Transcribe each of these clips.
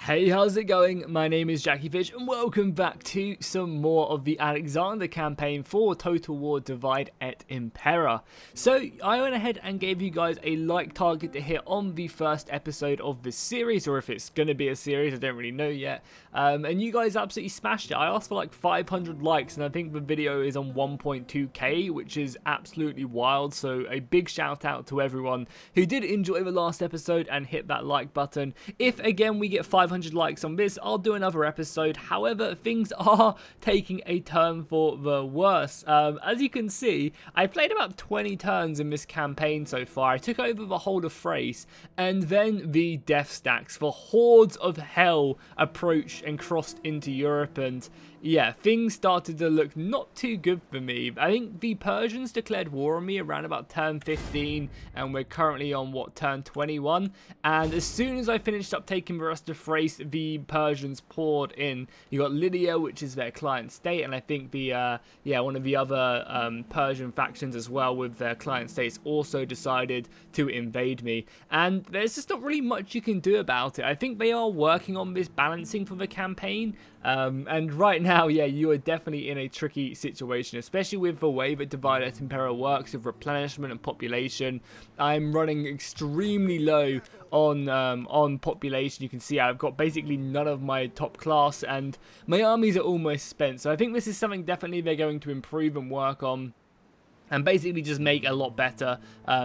Hey, how's it going? My name is Jackie Fish and welcome back to some more of the Alexander campaign for Total War Divide Et Impera. So I went ahead and gave you guys a like target to hit on the first episode of this series, or if it's going to be a series, I don't really know yet. And you guys absolutely smashed it. I asked for like 500 likes and I think the video is on 1.2k, which is absolutely wild. So a big shout out to everyone who did enjoy the last episode and hit that like button. If again we get 500 likes on this, I'll do another episode. However, things are taking a turn for the worse. As you can see, I played about 20 turns in this campaign so far. I took over the whole of Thrace, and then the death stacks for hordes of hell approached and crossed into Europe, and yeah, things started to look not too good for me. I think the Persians declared war on me around about turn 15, and we're currently on, what, turn 21? And as soon as I finished up taking the rest of Thrace, the Persians poured in. You got Lydia, which is their client state, and I think the, one of the other Persian factions as well with their client states also decided to invade me. And there's just not really much you can do about it. I think they are working on this balancing for the campaign. And right now, yeah, you are definitely in a tricky situation, especially with the way that Divide Et Impera works with replenishment and population. I'm running extremely low on population. You can see I've got basically none of my top class, and my armies are almost spent. So I think this is something definitely they're going to improve and work on, and basically just make a lot better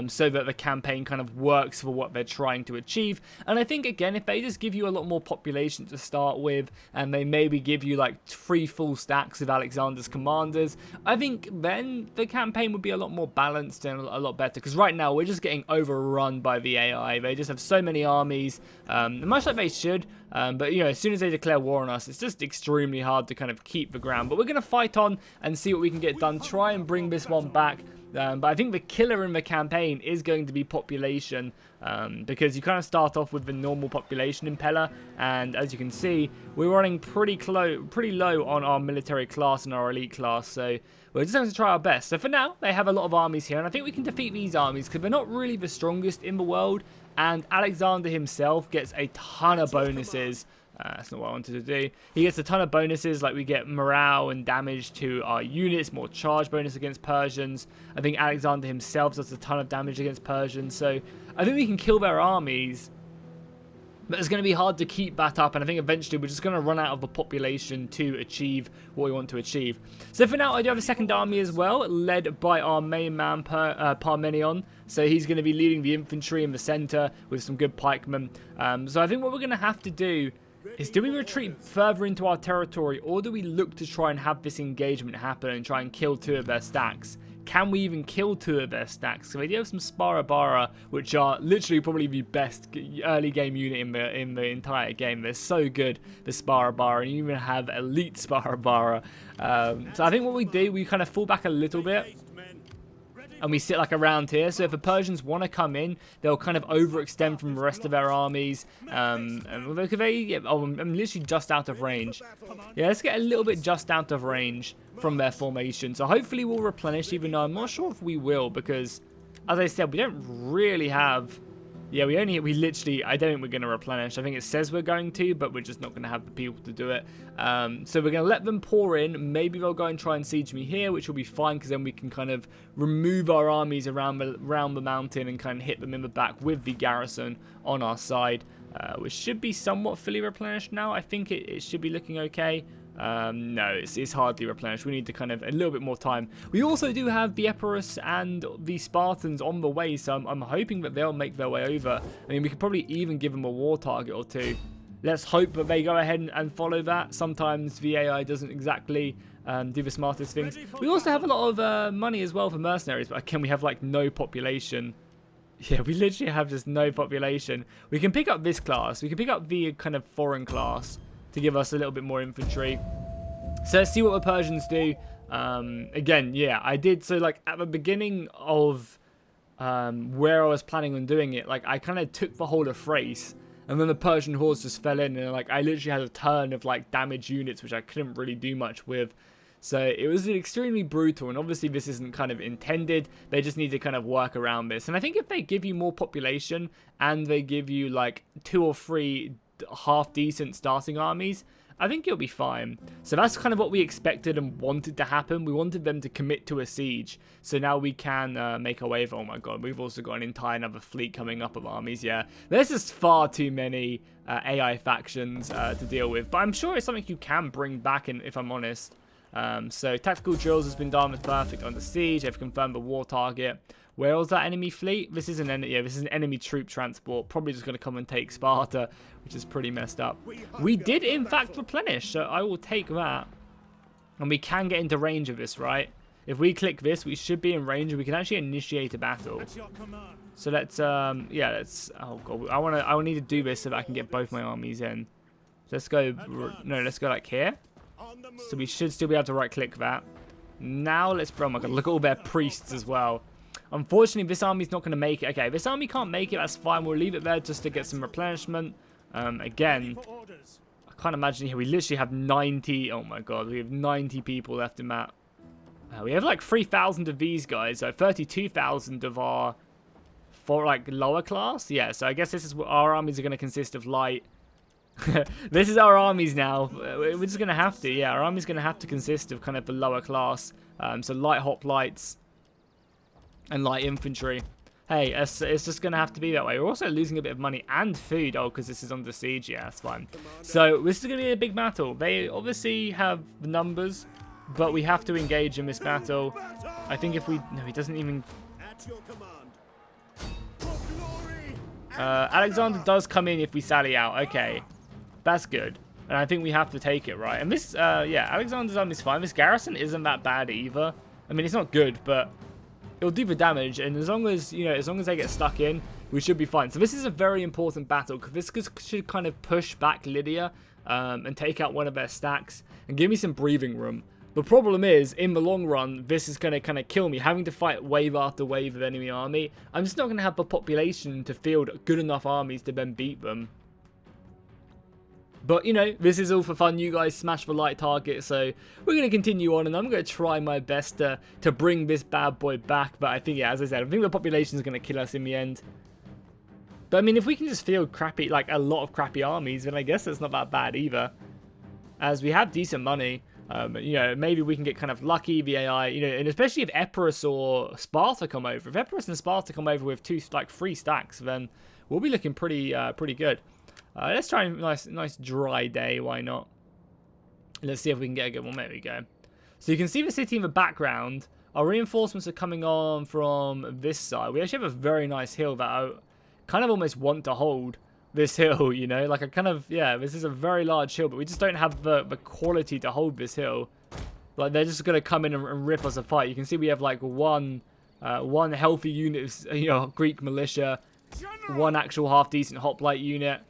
so that the campaign kind of works for what they're trying to achieve. And I think, again, if they just give you a lot more population to start with, and they maybe give you like 3 full stacks of Alexander's commanders, I think then the campaign would be a lot more balanced and a lot better. Because right now, we're just getting overrun by the AI. They just have so many armies, much like they should. But, you know, as soon as they declare war on us, it's just extremely hard to kind of keep the ground. But we're going to fight on and see what we can get done. Try and bring this one back. But I think the killer in the campaign is going to be population, because you kind of start off with the normal population in Pella, and as you can see, we're running pretty low on our military class and our elite class, so we're just going to try our best. So for now, they have a lot of armies here, and I think we can defeat these armies because they're not really the strongest in the world, and Alexander himself gets a ton of bonuses. That's not what I wanted to do. He gets a ton of bonuses, like we get morale and damage to our units, more charge bonus against Persians. I think Alexander himself does a ton of damage against Persians, so I think we can kill their armies. But it's going to be hard to keep that up, and I think eventually we're just going to run out of the population to achieve what we want to achieve. So for now, I do have a second army as well, led by our main man, Parmenion. So he's going to be leading the infantry in the center with some good pikemen. So I think what we're going to have to do is, do we retreat further into our territory, or do we look to try and have this engagement happen and try and kill 2 of their stacks? Can we even kill 2 of their stacks? So they do have some Sparta, which are literally probably the best early game unit in the entire game. They're so good, the Sparta, and you even have elite Sparta. So I think what we do, we kind of fall back a little bit, and we sit like around here. So if the Persians want to come in, they'll kind of overextend from the rest of their armies. I'm literally just out of range. Yeah, let's get a little bit just out of range from their formation. So hopefully we'll replenish, even though I'm not sure if we will, because as I said, we don't really have... Yeah, we literally, I don't think we're going to replenish. I think it says we're going to, but we're just not going to have the people to do it. So we're going to let them pour in. Maybe they'll go and try and siege me here, which will be fine, because then we can kind of remove our armies around the mountain and kind of hit them in the back with the garrison on our side, which should be somewhat fully replenished now. I think it should be looking okay. No, it's hardly replenished. We need to kind of a little bit more time. We also do have the Epirus and the Spartans on the way, so I'm hoping that they'll make their way over. I mean, we could probably even give them a war target or 2. Let's hope that they go ahead and follow that. Sometimes the AI doesn't exactly do the smartest things. We also have a lot of money as well for mercenaries, but can we have like no population? Yeah, we literally have just no population. We can pick up this class. We can pick up the kind of foreign class to give us a little bit more infantry. So let's see what the Persians do. Again, yeah, I did, so like at the beginning of where I was planning on doing it, like I kind of took the whole of Thrace, and then the Persian hordes just fell in, and like I literally had a turn of like damaged units, which I couldn't really do much with. So it was extremely brutal, and obviously this isn't kind of intended. They just need to kind of work around this. And I think if they give you more population and they give you like 2 or 3 half-decent starting armies, I think you'll be fine. So that's kind of what we expected and wanted to happen. We wanted them to commit to a siege. So now we can make our way. Oh my god, we've also got an entire another fleet coming up of armies. Yeah, there's just far too many AI factions to deal with. But I'm sure it's something you can bring back, if I'm honest. So tactical drills has been done. It's perfect under siege. They've confirmed the war target. Where was that enemy fleet? This is an enemy troop transport. Probably just going to come and take Sparta, which is pretty messed up. We did, in fact, replenish, so I will take that. And we can get into range of this, right? If we click this, we should be in range, and we can actually initiate a battle. So let's, oh god, I will need to do this so that I can get both my armies in. So let's go, no, let's go like here. So we should still be able to right-click that. Now let's, oh my god, look at all their priests as well. Unfortunately, this army's not going to make it. Okay, this army can't make it. That's fine. We'll leave it there just to get some replenishment. Again, I can't imagine here. We literally have 90. Oh my god, we have 90 people left in that. We have like 3,000 of these guys. So 32,000 of our for like lower class. Yeah, so I guess this is what our armies are going to consist of. Light. This is our armies now. We're just going to have to. Yeah, our army's going to have to consist of kind of the lower class. So light hoplites and light infantry. Hey, it's just going to have to be that way. We're also losing a bit of money and food. Oh, because this is under siege. Yeah, that's fine. So this is going to be a big battle. They obviously have the numbers, but we have to engage in this battle. I think if we... No, he doesn't even... Alexander does come in if we sally out. Okay, that's good. And I think we have to take it, right? And this, yeah, Alexander's army is fine. This garrison isn't that bad either. I mean, it's not good, but... it'll do the damage, and as long as, you know, as long as they get stuck in, we should be fine. So this is a very important battle, because this should kind of push back Lydia and take out one of their stacks and give me some breathing room. The problem is, in the long run, this is going to kind of kill me. Having to fight wave after wave of enemy army, I'm just not going to have the population to field good enough armies to then beat them. But, you know, this is all for fun. You guys smash the light target, so we're going to continue on, and I'm going to try my best to bring this bad boy back. But I think, yeah, as I said, I think the population is going to kill us in the end. But, I mean, if we can just field crappy, like, a lot of crappy armies, then I guess it's not that bad either. As we have decent money, you know, maybe we can get kind of lucky, the AI, you know, and especially if Epirus or Sparta come over. If Epirus and Sparta come over with 3 stacks, then we'll be looking pretty good. Let's try a nice dry day. Why not? Let's see if we can get a good one. There we go. So you can see the city in the background. Our reinforcements are coming on from this side. We actually have a very nice hill that I kind of almost want to hold. This hill, you know, like I kind of, yeah, this is a very large hill, but we just don't have the quality to hold this hill. Like, they're just going to come in and rip us apart. You can see we have like one healthy unit of, you know, Greek militia, one actual half-decent hoplite unit.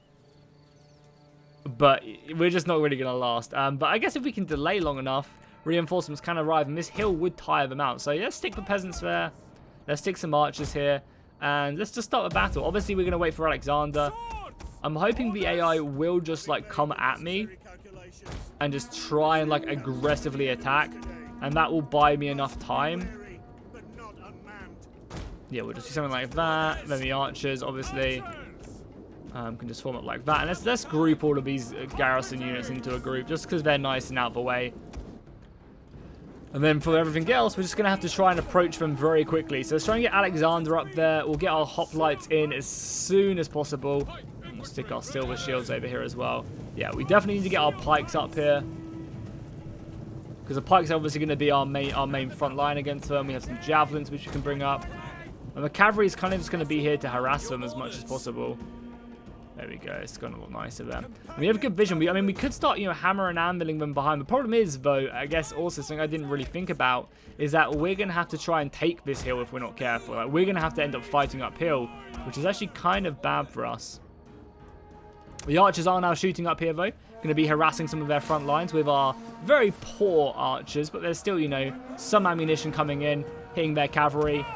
But we're just not really going to last. But I guess if we can delay long enough, reinforcements can arrive, and this hill would tire them out. So yeah, let's stick the peasants there. Let's stick some archers here. And let's just start the battle. Obviously, we're going to wait for Alexander. I'm hoping the AI will just, like, come at me and just try and, like, aggressively attack. And that will buy me enough time. Yeah, we'll just do something like that. Then the archers, obviously, can just form up like that. And let's group all of these garrison units into a group just because they're nice and out of the way. And then for everything else, we're just going to have to try and approach them very quickly. So let's try and get Alexander up there. We'll get our hoplites in as soon as possible. And we'll stick our silver shields over here as well. Yeah, we definitely need to get our pikes up here. Because the pikes are obviously going to be our main front line against them. We have some javelins which we can bring up. And the cavalry is kind of just going to be here to harass them as much as possible. There we go. It's going to look nicer there. And we have good vision. I mean, we could start, you know, hammer and anviling them behind. The problem is, though, I guess also something I didn't really think about is that we're going to have to try and take this hill if we're not careful. Like, we're going to have to end up fighting uphill, which is actually kind of bad for us. The archers are now shooting up here, though. Going to be harassing some of their front lines with our very poor archers, but there's still, you know, some ammunition coming in, hitting their cavalry.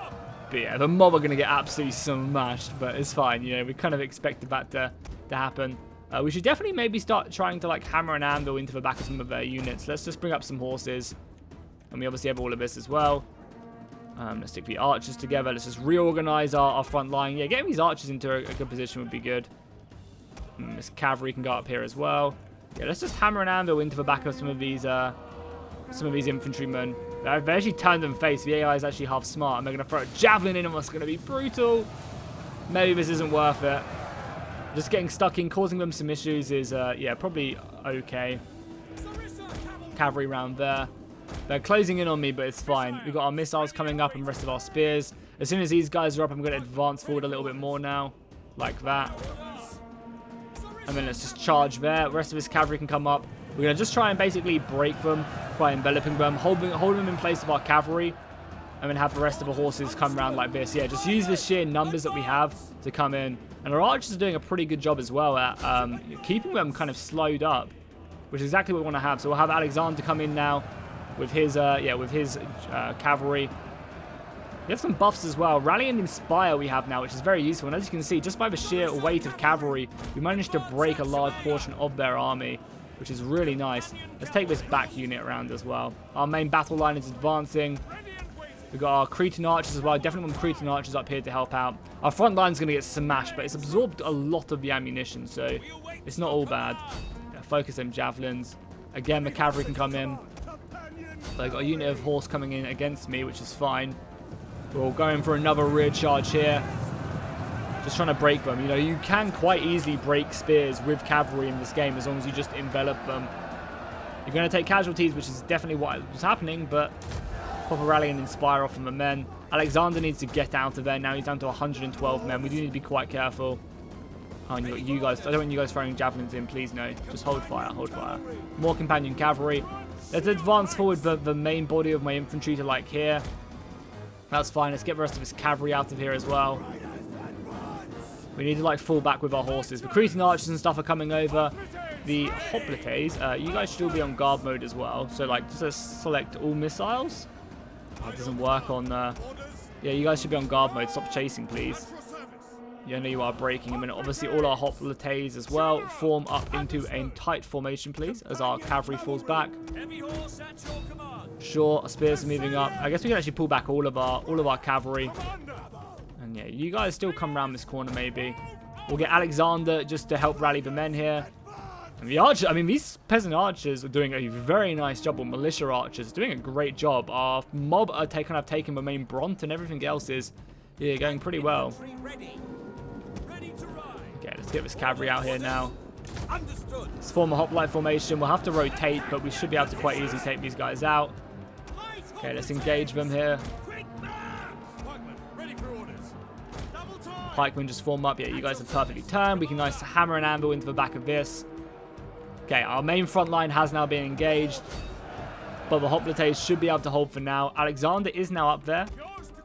But yeah, the mob are going to get absolutely smashed, but it's fine. You know, we kind of expected that to happen. We should definitely maybe start trying to, like, hammer and anvil into the back of some of their units. Let's just bring up some horses. And we obviously have all of this as well. Let's stick the archers together. Let's just reorganize our front line. Yeah, getting these archers into a good position would be good. This cavalry can go up here as well. Yeah, let's just hammer and anvil into the back of some of these infantrymen. They actually turned them face. The AI is actually half smart, and they're going to throw a javelin in them. It's going to be brutal. Maybe this isn't worth it. Just getting stuck in, causing them some issues is, yeah, probably okay. Cavalry round there. They're closing in on me, but it's fine. We've got our missiles coming up and the rest of our spears. As soon as these guys are up, I'm going to advance forward a little bit more now. Like that. And then let's just charge there. The rest of this cavalry can come up. We're going to just try and basically break them by enveloping them, hold them in place of our cavalry, and then have the rest of the horses come around like this. Yeah, just use the sheer numbers that we have to come in. And our archers are doing a pretty good job as well at keeping them kind of slowed up, which is exactly what we want to have. So we'll have Alexander come in now with his cavalry. We have some buffs as well. Rally and Inspire we have now, which is very useful. And as you can see, just by the sheer weight of cavalry, we managed to break a large portion of their army, which is really nice. Let's take this back unit around as well. Our main battle line is advancing. We've got our Cretan archers as well. Definitely want Cretan archers up here to help out. Our front line's going to get smashed, but it's absorbed a lot of the ammunition, so it's not all bad. Yeah, focus on javelins. Again, the cavalry can come in. They've got a unit of horse coming in against me, which is fine. We're all going for another rear charge here. Just trying to break them. You know, you can quite easily break spears with cavalry in this game as long as you just envelop them. You're going to take casualties, which is definitely what was happening, but pop a rally and inspire off from the men. Alexander needs to get out of there now. He's down to 112 men. We do need to be quite careful. Oh, and you got you guys. I don't want you guys throwing javelins in, please no. Just hold fire, hold fire. More companion cavalry. Let's advance forward the main body of my infantry to like here. That's fine. Let's get the rest of his cavalry out of here as well. We need to like fall back with our horses. The Cretan archers and stuff are coming over. The hoplites, you guys should all be on guard mode as well. So like just select all missiles. Oh, it doesn't work on yeah, you guys should be on guard mode. Stop chasing, please. Yeah, I know you are breaking them. And obviously all our hoplites as well form up into a tight formation, please, as our cavalry falls back. Sure, our spears are moving up. I guess we can actually pull back all of our cavalry. And yeah, you guys still come around this corner maybe. We'll get Alexander just to help rally the men here. And the archers, I mean, these peasant archers are doing a very nice job, or militia archers doing a great job. Our mob are kind of taking the main brunt, and everything else is, yeah, going pretty well. Okay, let's get this cavalry out here now. Let's form a hoplite formation. We'll have to rotate, but we should be able to quite easily take these guys out. Okay, let's engage them here. Pikemen just form up. Yeah, you guys have perfectly turned. We can nice hammer and anvil into the back of this. Okay, our main front line has now been engaged, but the hoplites should be able to hold for now. Alexander is now up there,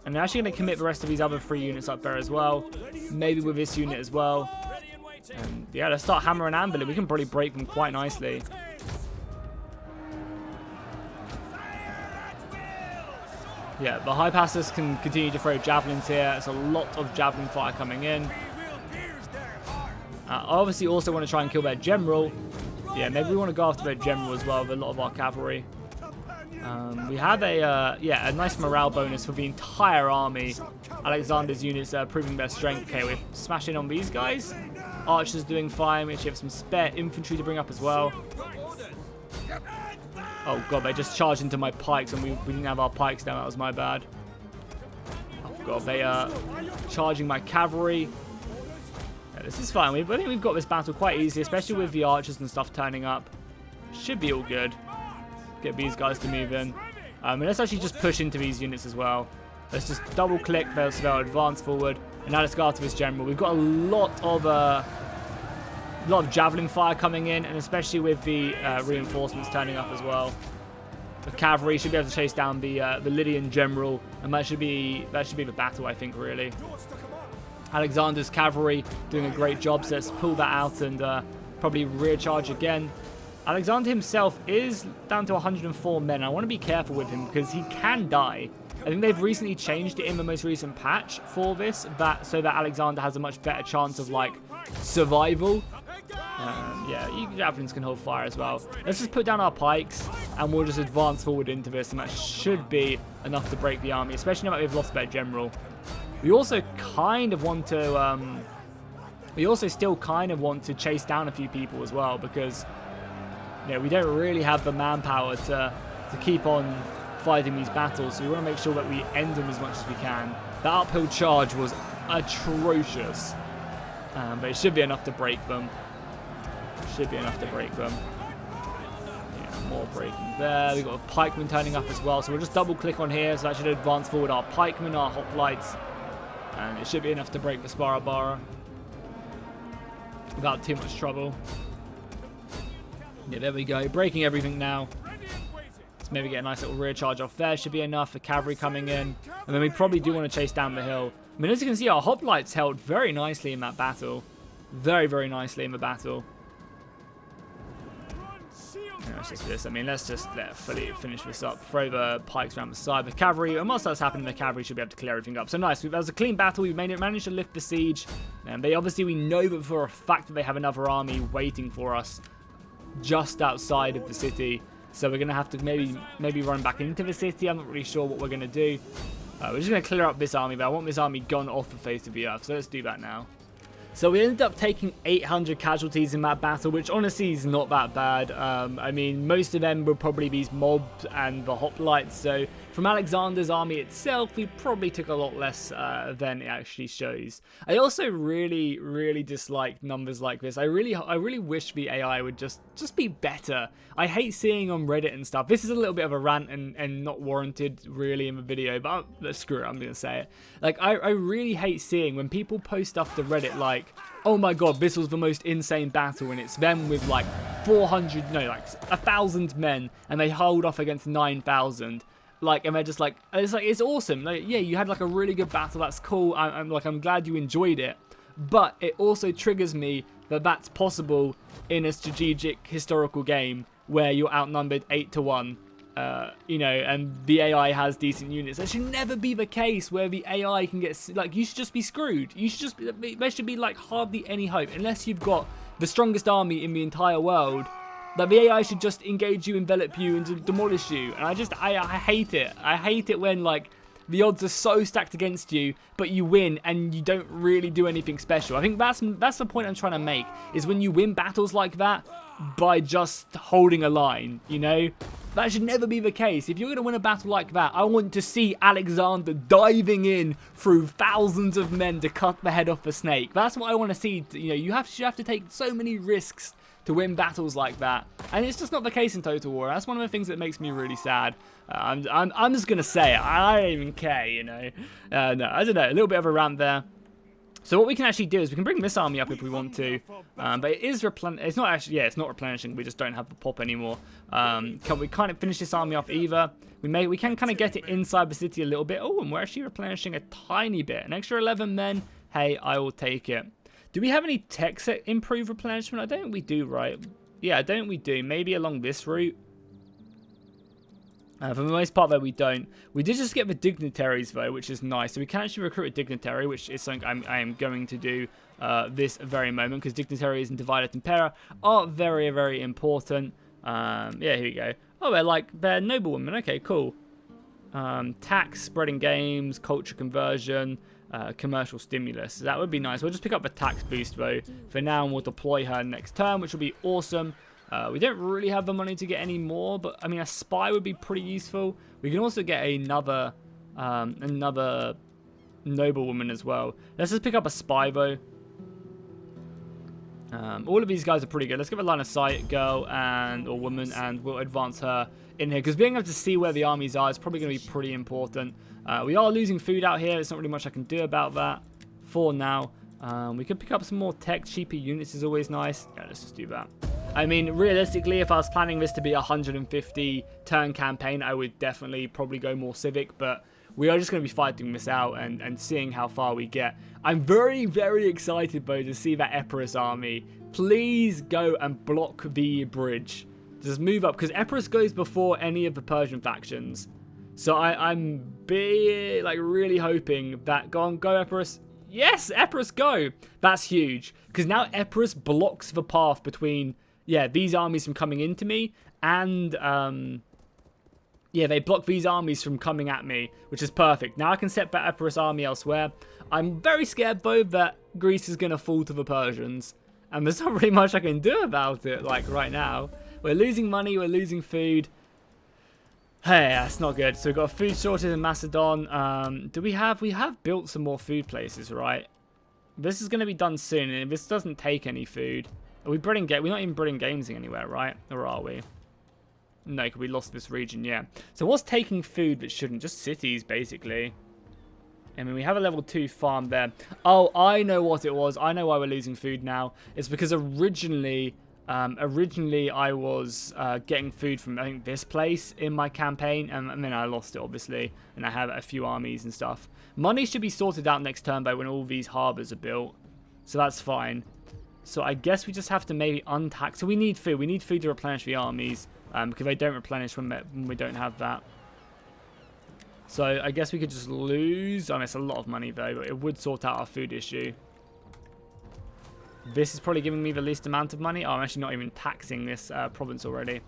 and they're actually going to commit the rest of these other 3 units up there as well. Maybe with this unit as well. And yeah, let's start hammer and anvil. We can probably break them quite nicely. Yeah, the high passers can continue to throw javelins here. It's a lot of javelin fire coming in. I obviously also want to try and kill their general. Yeah, maybe we want to go after their general as well with a lot of our cavalry. We have a nice morale bonus for the entire army. Alexander's units are proving their strength. Okay, we're smashing on these guys. Archers doing fine. We actually have some spare infantry to bring up as well. Oh god, they just charged into my pikes and we didn't have our pikes down. That was my bad. Oh god, they are charging my cavalry. Yeah, this is fine. I think we've got this battle quite easy, especially with the archers and stuff turning up. Should be all good. Get these guys to move in. And let's actually just push into these units as well. Let's just double click so they'll advance forward. And now let's go after this general. We've got a lot of javelin fire coming in, and especially with the reinforcements turning up as well. The cavalry should be able to chase down the Lydian general, and that should be the battle, I think, really. Alexander's cavalry doing a great job, so let's pull that out and probably rear charge again. Alexander himself is down to 104 men. I want to be careful with him because he can die. I think they've recently changed it in the most recent patch for this, so that Alexander has a much better chance of like survival. Yeah, javelins can hold fire as well. Let's just put down our pikes and we'll just advance forward into this, and that should be enough to break the army, especially now that we've lost their general. We also kind of want to We also still kind of want to chase down a few people as well, because we don't really have the manpower to keep on fighting these battles, so we want to make sure that we end them as much as we can. That uphill charge was atrocious, but it should be enough to break them. More breaking there. We've got a pikeman turning up as well, so we'll just double click on here, so that should advance forward our pikemen, our hoplites, and it should be enough to break the Sparta without too much trouble. Yeah, there we go, breaking everything now. Let's maybe get a nice little rear charge off there, should be enough for cavalry coming in, and then we probably do want to chase down the hill. I mean, as you can see, our hoplites held very nicely in that battle. Very, very nicely in the battle. Let's just do this. I mean, let's just fully finish this up. Throw the pikes around the side. The cavalry, and once that's happening, the cavalry should be able to clear everything up. So nice. That was a clean battle. We managed to lift the siege. And we know that for a fact that they have another army waiting for us just outside of the city. So we're going to have to maybe run back into the city. I'm not really sure what we're going to do. We're just going to clear up this army, but I want this army gone off the face of the earth. So let's do that now. So we ended up taking 800 casualties in that battle, which honestly is not that bad. I mean, most of them were probably these mobs and the hoplites. So from Alexander's army itself, we probably took a lot less than it actually shows. I also really, really dislike numbers like this. I really wish the AI would just be better. I hate seeing on Reddit and stuff. This is a little bit of a rant and not warranted really in the video, but screw it, I'm going to say it. Like, I really hate seeing when people post stuff to Reddit like, oh my god, this was the most insane battle, and it's them with like 1,000 men, and they hold off against 9,000. Like, and they're just like, it's awesome. Like, yeah, you had like a really good battle. That's cool. I'm glad you enjoyed it. But it also triggers me that that's possible in a strategic historical game where you're outnumbered 8-1. And the AI has decent units. That should never be the case where the AI can get, like, you should just be screwed. There should be like hardly any hope unless you've got the strongest army in the entire world. That the AI should just engage you, envelop you, and demolish you. And I hate it. I hate it when like the odds are so stacked against you, but you win and you don't really do anything special. I think that's the point I'm trying to make, is when you win battles like that by just holding a line, That should never be the case. If you're going to win a battle like that, I want to see Alexander diving in through thousands of men to cut the head off a snake. That's what I want to see. You have to take so many risks to win battles like that, and it's just not the case in Total War. That's one of the things that makes me really sad. I'm just gonna say it. I don't even care, No, I don't know. A little bit of a rant there. So what we can actually do is we can bring this army up if we want to, but it is it's not actually, it's not replenishing. We just don't have the pop anymore. Can we kind of finish this army off either? We can kind of get it inside the city a little bit. Oh, and we're actually replenishing a tiny bit. An extra 11 men. Hey, I will take it. Do we have any techs that improve replenishment? I don't think we do, right? Yeah, I don't think we do. Maybe along this route. For the most part, though, we don't. We did just get the dignitaries, though, which is nice. So we can actually recruit a dignitary, which is something I am going to do this very moment, because dignitaries and divide Et Impera are very, very important. Yeah, here we go. Oh, they're noblewomen. Okay, cool. Tax, spreading games, culture conversion, commercial stimulus. That would be nice. We'll just pick up the tax boost, though, for now, and we'll deploy her next turn, which will be awesome. We don't really have the money to get any more, but I mean, a spy would be pretty useful. We can also get another noblewoman as well. Let's just pick up a spy, though. All of these guys are pretty good. Let's give a line of sight girl or woman, and we'll advance her in here, because being able to see where the armies are is probably going to be pretty important. We are losing food out here. There's not really much I can do about that for now. We could pick up some more tech. Cheaper units is always nice. Yeah, let's just do that. I mean, realistically, if I was planning this to be a 150 turn campaign, I would definitely probably go more civic, but we are just going to be fighting this out and seeing how far we get. I'm very, very excited, though, to see that Epirus army. Please go and block the bridge. Just move up, because Epirus goes before any of the Persian factions. So I'm really hoping that... Go Epirus. Yes, Epirus, go. That's huge, because now Epirus blocks the path between... Yeah, these armies from coming into me, and, yeah, they block these armies from coming at me, which is perfect. Now I can set back Epirus army elsewhere. I'm very scared, though, that Greece is going to fall to the Persians. And there's not really much I can do about it, like, right now. We're losing money, we're losing food. Hey, that's not good. So we've got a food shortage in Macedon. We have built some more food places, right? This is going to be done soon, and if this doesn't take any food... We're not even breeding games anywhere, right? Or are we? No, because we lost this region, yeah. So what's taking food that shouldn't? Just cities, basically. I mean, we have a level 2 farm there. Oh, I know what it was. I know why we're losing food now. It's because originally I was getting food from, I think, this place in my campaign. And then I lost it, obviously. And I have a few armies and stuff. Money should be sorted out next turn by when all these harbors are built. So that's fine. So I guess we just have to maybe untax. So we need food. We need food to replenish the armies. Because they don't replenish when we don't have that. So I guess we could just lose. I mean, it's a lot of money though, but it would sort out our food issue. This is probably giving me the least amount of money. Oh, I'm actually not even taxing this province already.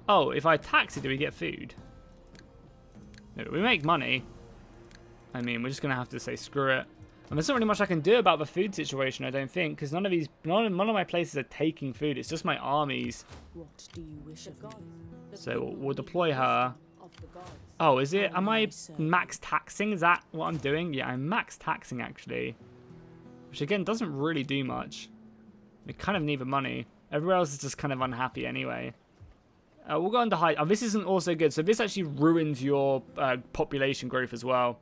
Oh, if I tax it, do we get food? No, we make money. I mean, we're just going to have to say screw it. And there's not really much I can do about the food situation, I don't think, because none of my places are taking food. It's just my armies. What do you wish of God? So we'll deploy her. Oh, is it? Am I max taxing? Is that what I'm doing? Yeah, I'm max taxing, actually. Which, again, doesn't really do much. We kind of need the money. Everywhere else is just kind of unhappy anyway. We'll go into high... Oh, this isn't also good. So this actually ruins your population growth as well.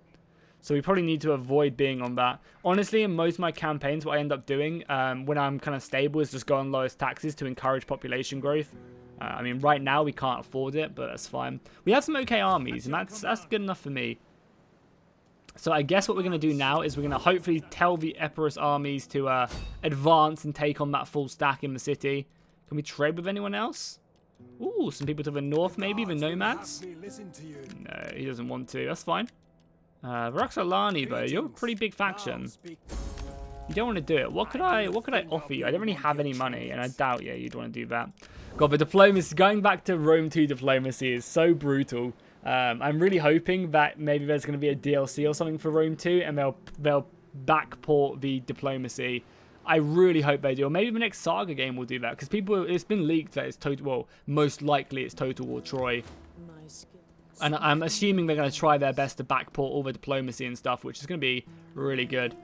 So we probably need to avoid being on that. Honestly, in most of my campaigns, what I end up doing when I'm kind of stable is just go on lowest taxes to encourage population growth. I mean, right now we can't afford it, but that's fine. We have some okay armies, and that's good enough for me. So I guess what we're going to do now is we're going to hopefully tell the Epirus armies to advance and take on that full stack in the city. Can we trade with anyone else? Ooh, some people to the north, maybe, the nomads? No, he doesn't want to. That's fine. Roxolani, though, you're a pretty big faction. You don't want to do it. What could I offer you? I don't really have any money, and I doubt you'd want to do that. God, the diplomacy, going back to Rome 2 diplomacy is so brutal. I'm really hoping that maybe there's going to be a DLC or something for Rome 2, and they'll backport the diplomacy. I really hope they do. Or maybe the next Saga game will do that, because it's been leaked that it's total. Well, most likely it's Total War Troy. And I'm assuming they're going to try their best to backport all the diplomacy and stuff, which is going to be really good.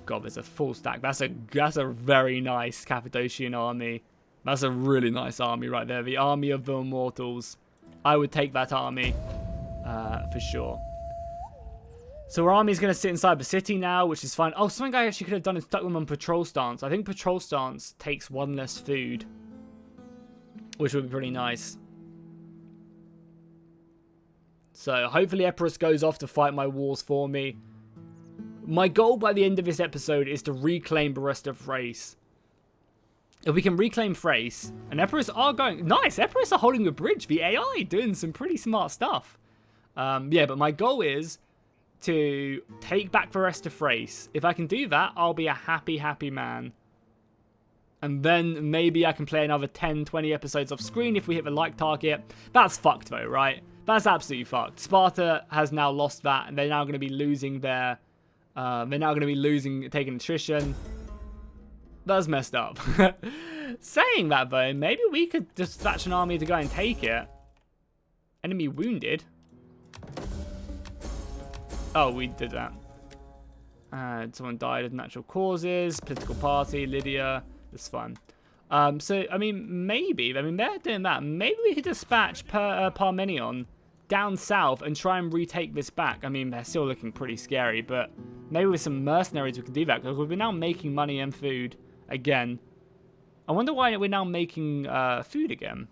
God, there's a full stack. That's a very nice Cappadocian army. That's a really nice army right there. The army of the immortals. I would take that army for sure. So our army's going to sit inside the city now, which is fine. Oh, something I actually could have done is stuck them on patrol stance. I think patrol stance takes one less food, which would be pretty nice. So hopefully Epirus goes off to fight my wars for me. My goal by the end of this episode is to reclaim the rest of Thrace. If we can reclaim Thrace, and Epirus are going... Nice! Epirus are holding the bridge. The AI doing some pretty smart stuff. Yeah, but my goal is to take back the rest of Thrace. If I can do that, I'll be a happy, happy man. And then maybe I can play another 10, 20 episodes off screen if we hit the like target. That's fucked though, right? That's absolutely fucked. Sparta has now lost that, and they're now going to be losing their... taking attrition. That's messed up. Saying that, though, maybe we could dispatch an army to go and take it. Enemy wounded. Oh, we did that. Someone died of natural causes. Political party, Lydia. That's fine. So, I mean, maybe. I mean, they're doing that. Maybe we could dispatch Parmenion down south and try and retake this back. I mean, they're still looking pretty scary, but maybe with some mercenaries we can do that, because we're now making money and food again. I wonder why we're now making food again.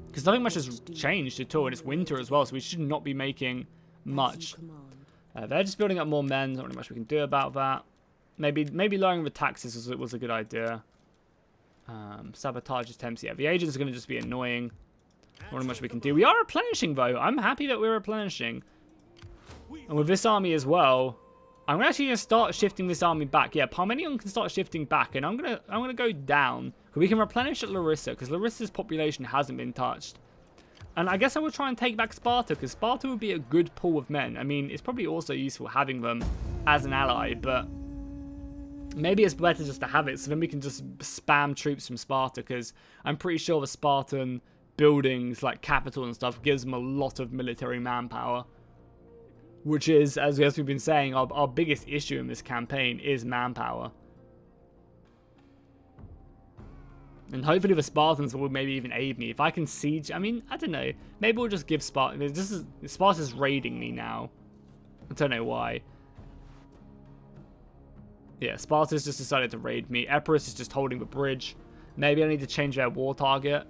Because nothing much has changed at all, and it's winter as well, so we should not be making much. They're just building up more men. Not really much we can do about that. Maybe lowering the taxes was a good idea. Sabotage attempts. Yeah, the agents are going to just be annoying. Not really much we can do. We are replenishing, though. I'm happy that we're replenishing. And with this army as well, I'm actually going to start shifting this army back. Yeah, Parmenion can start shifting back, and I'm gonna go down. We can replenish at Larissa, because Larissa's population hasn't been touched. And I guess I will try and take back Sparta, because Sparta would be a good pool of men. I mean, it's probably also useful having them as an ally, but Maybe it's better just to have it, so then we can just spam troops from Sparta, because I'm pretty sure the Spartan buildings, like capital and stuff, gives them a lot of military manpower. Which is, as we've been saying, our biggest issue in this campaign is manpower. And hopefully the Spartans will maybe even aid me. If I can siege, I mean, I don't know. Maybe we'll just give Sparta. Sparta's raiding me now. I don't know why. Yeah, Sparta's just decided to raid me. Epirus is just holding the bridge. Maybe I need to change their war target.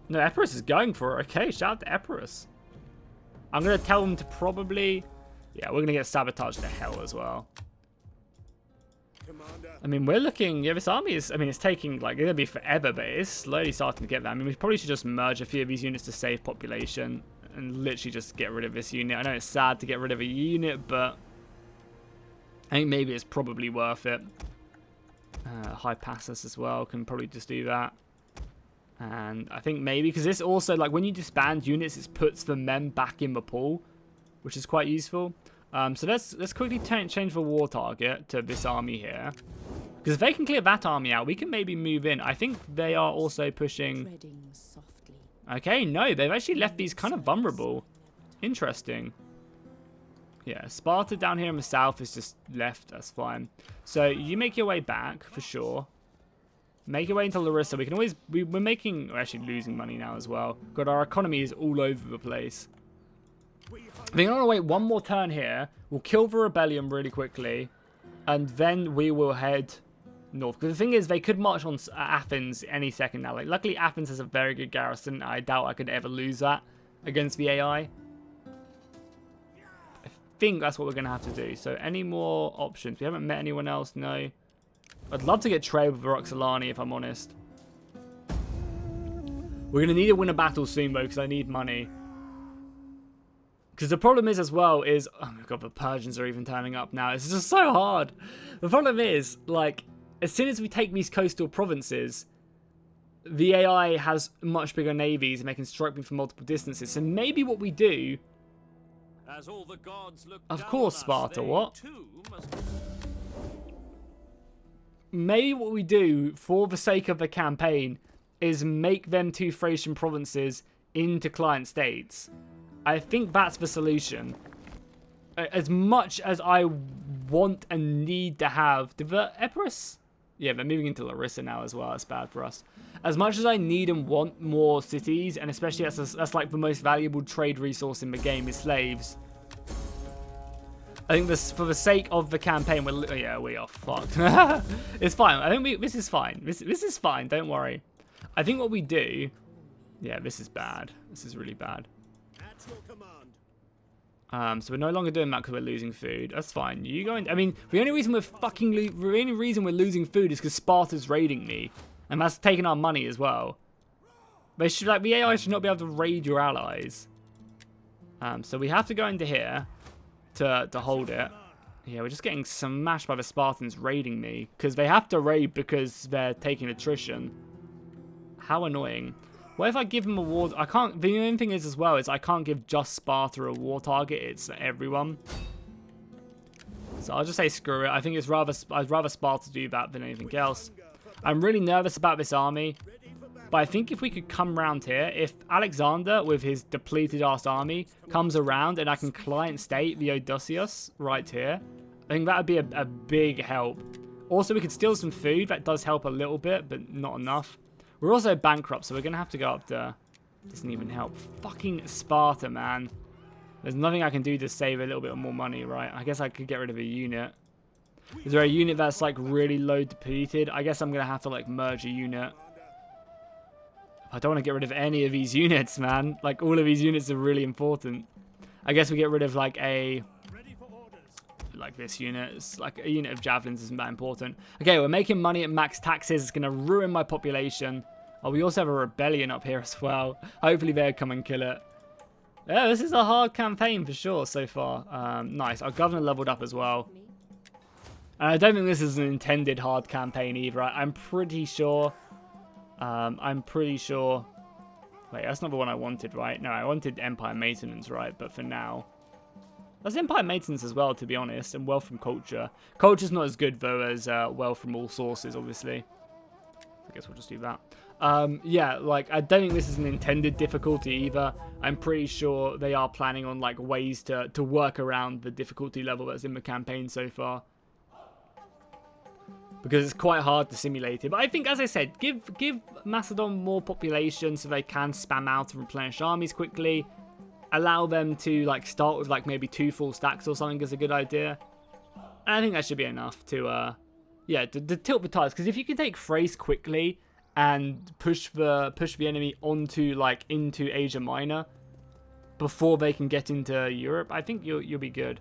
No, Epirus is going for it. Okay, shout out to Epirus. I'm going to tell them to probably... Yeah, we're going to get sabotaged to hell as well. I mean, we're looking... Yeah, this army is... I mean, it's taking, like, it's going to be forever, but it's slowly starting to get there. I mean, we probably should just merge a few of these units to save population and literally just get rid of this unit. I know it's sad to get rid of a unit, but... I think maybe it's probably worth it. Hypasus as well, can probably just do that. And I think maybe, because this also, like, when you disband units, it puts the men back in the pool, which is quite useful. So let's quickly change the war target to this army here. Because if they can clear that army out, we can maybe move in. I think they are also pushing... Okay, no, they've actually left these kind of vulnerable. Interesting. Yeah, Sparta down here in the south is just left. That's fine. So you make your way back for sure. Make your way into Larissa. We can always... We're making... We're actually losing money now as well. God, our economy is all over the place. I think I'm going to wait one more turn here. We'll kill the rebellion really quickly. And then we will head north. Because the thing is, they could march on Athens any second now. Like, luckily, Athens has a very good garrison. I doubt I could ever lose that against the AI. I think that's what we're going to have to do. So any more options? We haven't met anyone else, no. I'd love to get trade with Roxolani, if I'm honest. We're going to need to win a battle soon, though, because I need money. Because the problem is, as well, is... Oh, my God, the Persians are even turning up now. It's just so hard. The problem is, like, as soon as we take these coastal provinces, the AI has much bigger navies and they can strike me from multiple distances. So maybe what we do... As all the gods look Of course, Sparta, what? must... Maybe what we do, for the sake of the campaign, is make them two Thracian provinces into client states. I think that's the solution. As much as I want and need to have... Did the Epirus? Yeah, they're moving into Larissa now as well. That's bad for us. As much as I need and want more cities, and especially that's like the most valuable trade resource in the game is slaves. I think this, for the sake of the campaign, we are fucked. It's fine. I think this is fine. This is fine. Don't worry. I think what we do... Yeah, this is bad. This is really bad. At your command. So we're no longer doing that because we're losing food. That's fine. You going? I mean, the only reason we're losing food is because Sparta's raiding me, and that's taking our money as well. They should, like, the AI should not be able to raid your allies. So we have to go into here to hold it. Yeah, we're just getting smashed by the Spartans raiding me because they have to raid because they're taking attrition. How annoying. What if I give them a war... I can't... The only thing is as well is I can't give just Sparta a war target. It's everyone. So I'll just say screw it. I think it's I'd rather Sparta do that than anything else. I'm really nervous about this army. But I think if we could come around here, if Alexander with his depleted ass army comes around and I can client state the Odysseus right here, I think that would be a big help. Also, we could steal some food. That does help a little bit, but not enough. We're also bankrupt, so we're going to have to go up there. Doesn't even help. Fucking Sparta, man. There's nothing I can do to save a little bit more money, right? I guess I could get rid of a unit. Is there a unit that's, like, really low depleted? I guess I'm going to have to, like, merge a unit. I don't want to get rid of any of these units, man. Like, all of these units are really important. I guess we get rid of, like, like this unit. It's like a unit of javelins isn't that important. Okay, we're making money at max taxes. It's going to ruin my population. Oh, we also have a rebellion up here as well. Hopefully they'll come and kill it. Yeah, this is a hard campaign for sure so far. Nice. Our governor leveled up as well. And I don't think this is an intended hard campaign either. I'm pretty sure... Wait, that's not the one I wanted, right? No, I wanted Empire Maintenance, right? But for now... That's empire maintenance as well, to be honest, and wealth from culture. Culture's not as good, though, as wealth from all sources, obviously. I guess we'll just do that. Yeah, like, I don't think this is an intended difficulty either. I'm pretty sure they are planning on, like, ways to work around the difficulty level that's in the campaign so far. Because it's quite hard to simulate it. But I think, as I said, give Macedon more population so they can spam out and replenish armies quickly. Allow them to, like, start with, like, maybe 2 full stacks or something is a good idea. And I think that should be enough to, yeah, to tilt the tides. Because if you can take Thrace quickly and push the enemy onto, like, into Asia Minor before they can get into Europe, I think you'll be good.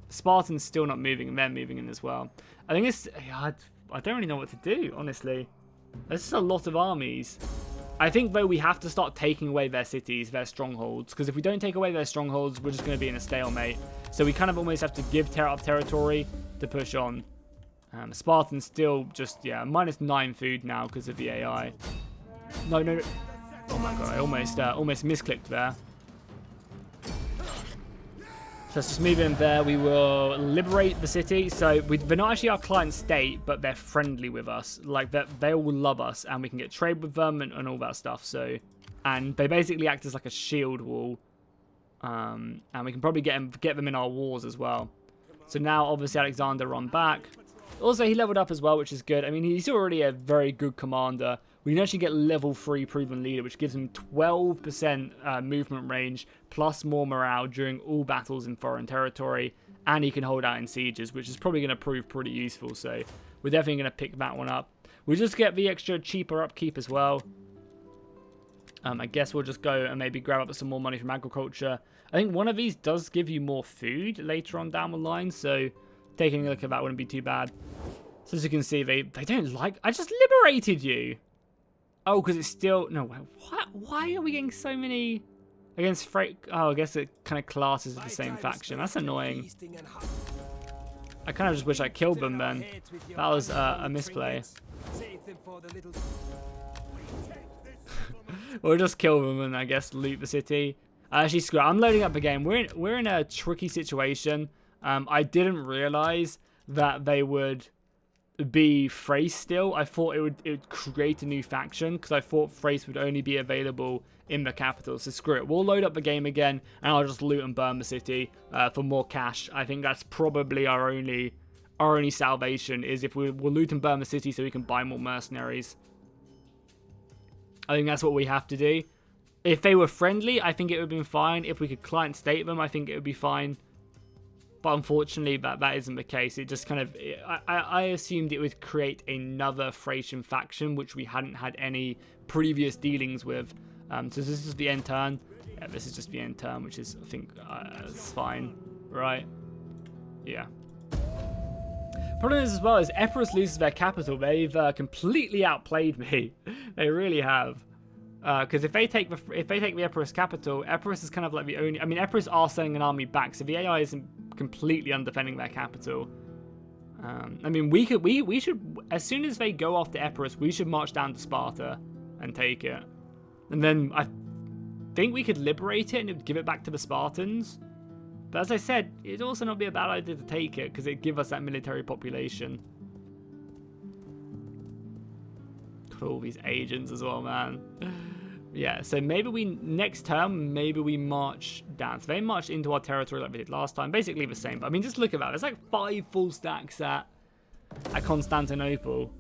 Spartans still not moving, and they're moving in as well. I think it's... I don't really know what to do, honestly. There's just a lot of armies. I think, though, we have to start taking away their cities, their strongholds. Because if we don't take away their strongholds, we're just going to be in a stalemate. So we kind of almost have to give up territory to push on. Spartans still just, yeah, -9 food now because of the AI. No. Oh my god, I almost misclicked there. So let's just move in there. We will liberate the city. So they're not actually our client state, but they're friendly with us. Like, they will love us, and we can get trade with them and all that stuff. So, and they basically act as like a shield wall. And we can probably get them in our wars as well. So now, obviously, Alexander run back. Also, he leveled up as well, which is good. I mean, he's already a very good commander. We can actually get level 3 proven leader, which gives him 12% movement range, plus more morale during all battles in foreign territory, and he can hold out in sieges, which is probably going to prove pretty useful, so we're definitely going to pick that one up. We just get the extra cheaper upkeep as well. I guess we'll just go and maybe grab up some more money from agriculture. I think one of these does give you more food later on down the line, so taking a look at that wouldn't be too bad. So as you can see, they don't like... I just liberated you! Oh, because it's still... No, what? Why are we getting so many against Freight? Oh, I guess it kind of classes with the same faction. That's annoying. I kind of just wish I killed them then. That was a misplay. We'll just kill them and I guess loot the city. Actually, screw it. I'm loading up again. We're in a tricky situation. I didn't realize that they would be Thrace still. I thought it would create a new faction because I thought Thrace would only be available in the capital. So screw it. We'll load up the game again and I'll just loot and burn the city for more cash. I think that's probably our only salvation is if we'll loot and burn the city so we can buy more mercenaries. I think that's what we have to do. If they were friendly, I think it would have been fine. If we could client state them, I think it would be fine. But unfortunately, that isn't the case. It just kind of... I assumed it would create another Thracian faction, which we hadn't had any previous dealings with. So this is the end turn. Yeah, this is just the end turn, which is, I think, it's fine. Right? Yeah. Problem is, as well, is Epirus loses their capital. They've completely outplayed me. They really have. Because if they take the Epirus capital, Epirus is kind of like the only... I mean, Epirus are sending an army back, so the AI isn't completely undefending their capital. I mean, we should, as soon as they go after Epirus, we should march down to Sparta and take it. And then I think we could liberate it and it would give it back to the Spartans. But as I said, it'd also not be a bad idea to take it because it'd give us that military population. All these agents as well, man. Yeah, so maybe next term, maybe we march down. So they marched into our territory like we did last time. Basically the same. But I mean, just look at that. There's like 5 full stacks at Constantinople.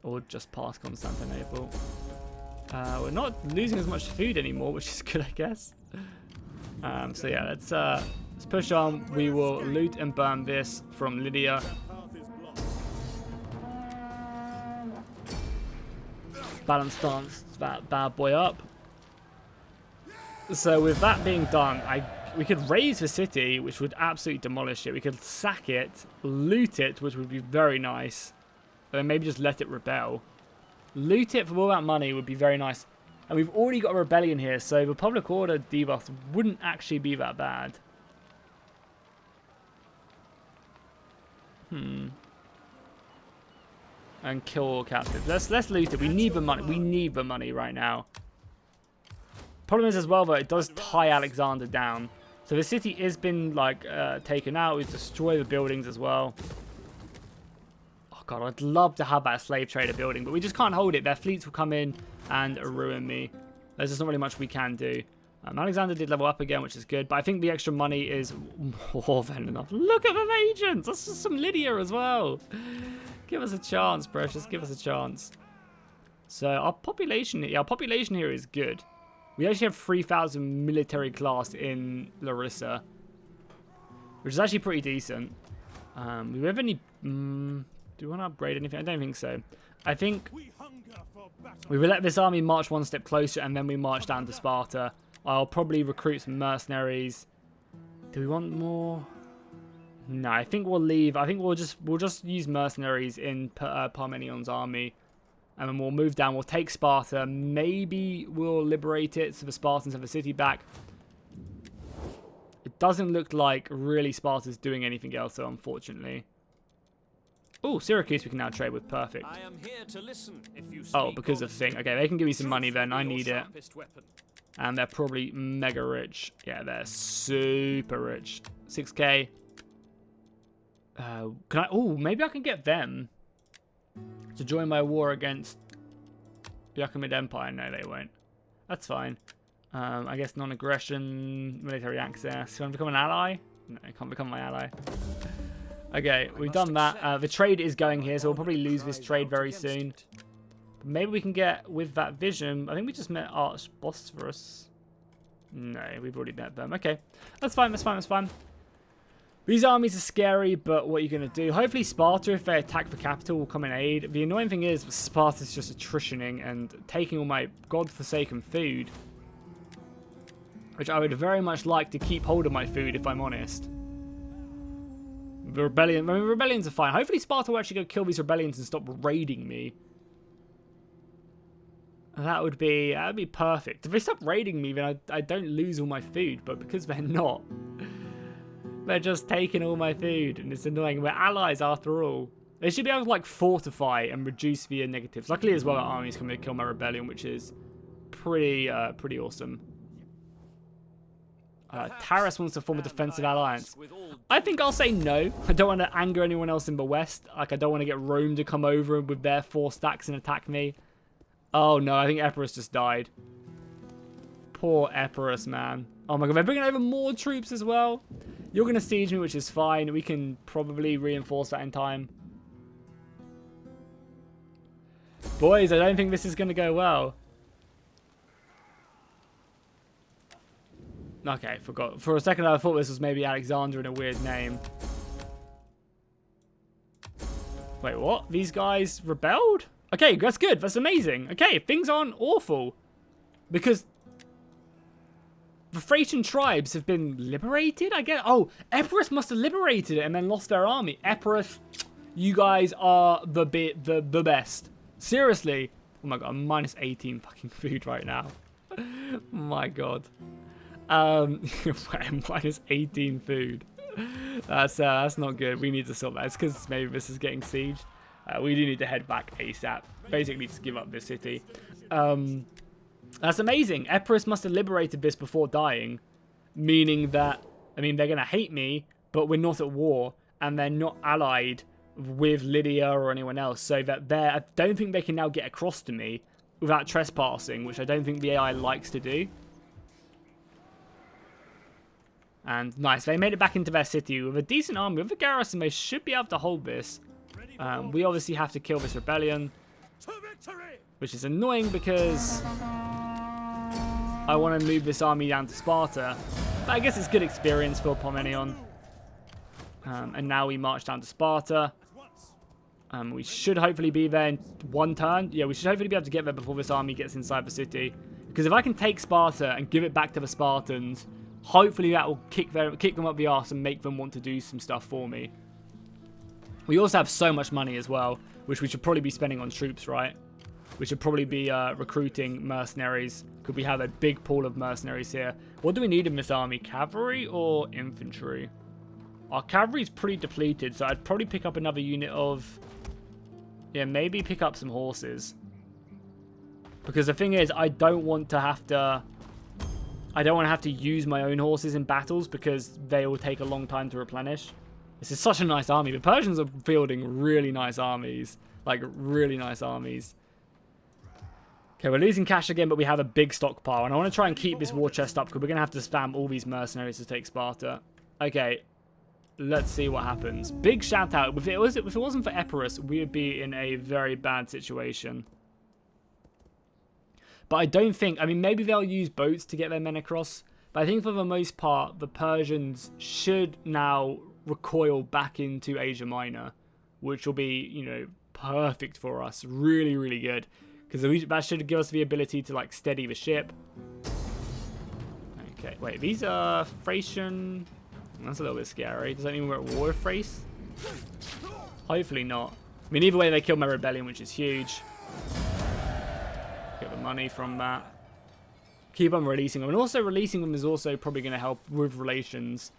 Or just past Constantinople. We're not losing as much food anymore, which is good, I guess. So yeah, let's push on. We will loot and burn this from Lydia. Balance stance that bad boy up. So with that being done, we could raise the city, which would absolutely demolish it. We could sack it, loot it, which would be very nice. And then maybe just let it rebel. Loot it for all that money would be very nice. And we've already got a rebellion here, so the public order debuff wouldn't actually be that bad. And kill all captives. Let's loot it. We need the money. We need the money right now. Problem is as well, though, it does tie Alexander down. So the city has been, like, taken out. We've destroyed the buildings as well. Oh, God, I'd love to have that slave trader building, but we just can't hold it. Their fleets will come in and ruin me. There's just not really much we can do. Alexander did level up again, which is good, but I think the extra money is more than enough. Look at the agents! That's just some Lydia as well. Give us a chance, Precious. Give us a chance. So our population here is good. We actually have 3,000 military class in Larissa, which is actually pretty decent. Do we have any... do we want to upgrade anything? I don't think so. I think we will let this army march one step closer, and then we march down to Sparta. I'll probably recruit some mercenaries. Do we want more? No, I think we'll leave. I think we'll just use mercenaries in Parmenion's army. And then we'll move down. We'll take Sparta. Maybe we'll liberate it so the Spartans have the city back. It doesn't look like really Sparta's doing anything else, though, unfortunately. Oh, Syracuse we can now trade with. Perfect. I am here to listen if you Oh, because of the thing. Okay, they can give me some money then. I need it. And they're probably mega rich. Yeah, they're super rich. 6k. Can I... Oh, maybe I can get them to join my war against the Achaemenid Empire. No, they won't. That's fine. I guess non-aggression, military access. You want to become an ally? No, I can't become my ally. Okay, we've done that. The trade is going here, so we'll probably lose this trade very soon. But maybe we can get with that vision. I think we just met Archbosphorus. No, we've already met them. Okay, that's fine, that's fine, that's fine. These armies are scary, but what are you going to do? Hopefully Sparta, if they attack the capital, will come in aid. The annoying thing is Sparta's just attritioning and taking all my godforsaken food. Which I would very much like to keep hold of my food, if I'm honest. The rebellion, I mean, rebellions are fine. Hopefully Sparta will actually go kill these rebellions and stop raiding me. That would be perfect. If they stop raiding me, then I don't lose all my food. But because they're not, they're just taking all my food, and it's annoying. We're allies after all. They should be able to like fortify and reduce the negatives. Luckily as well, our army's coming to kill my rebellion, which is pretty awesome. Taras wants to form a defensive alliance. I think I'll say no. I don't want to anger anyone else in the west. Like, I don't want to get Rome to come over with their 4 stacks and attack me. Oh no, I think Epirus just died. Poor Epirus, man. Oh my god, they're bringing over more troops as well. You're going to siege me, which is fine. We can probably reinforce that in time. Boys, I don't think this is going to go well. Okay, forgot. For a second I thought this was maybe Alexander in a weird name. Wait, what? These guys rebelled? Okay, that's good. That's amazing. Okay, things aren't awful. Because the Thracian tribes have been liberated, I guess. Oh, Epirus must have liberated it and then lost their army. Epirus, you guys are the best. Seriously. Oh my god, I'm minus 18 fucking food right now. My god. Minus 18 food. That's not good. We need to sort that. It's because maybe this is getting sieged. We do need to head back ASAP. Basically, just give up this city. That's amazing. Epirus must have liberated this before dying, meaning that, I mean, they're gonna hate me, but we're not at war, and they're not allied with Lydia or anyone else, so that I don't think they can now get across to me without trespassing, which I don't think the AI likes to do. And nice, they made it back into their city with a decent army. With a garrison, they should be able to hold this. We obviously have to kill this rebellion, which is annoying because I want to move this army down to Sparta. But I guess it's good experience for Parmenion. And now we march down to Sparta. We should hopefully be there in 1 turn. Yeah, we should hopefully be able to get there before this army gets inside the city. Because if I can take Sparta and give it back to the Spartans, hopefully that will kick them up the arse and make them want to do some stuff for me. We also have so much money as well, which we should probably be spending on troops, right? We should probably be recruiting mercenaries. Could we have a big pool of mercenaries here? What do we need in this army? Cavalry or infantry? Our cavalry is pretty depleted, so I'd probably pick up another unit of... Yeah, maybe pick up some horses. Because the thing is, I don't want to have to I don't want to have to use my own horses in battles because they will take a long time to replenish. This is such a nice army. The Persians are fielding really nice armies. Like, really nice armies. Okay, we're losing cash again, but we have a big stockpile. And I want to try and keep this war chest up because we're going to have to spam all these mercenaries to take Sparta. Okay, let's see what happens. Big shout out. If it wasn't for Epirus, we would be in a very bad situation. But I don't think... I mean, maybe they'll use boats to get their men across. But I think for the most part, the Persians should now recoil back into Asia Minor. Which will be, you know, perfect for us. Really, really good. Because that should give us the ability to, like, steady the ship. Okay, wait. These are Thracian... That's a little bit scary. Does that mean we're at war with Thrace? Hopefully not. I mean, either way, they killed my rebellion, which is huge. Get the money from that. Keep on releasing them. And also releasing them is also probably going to help with relations.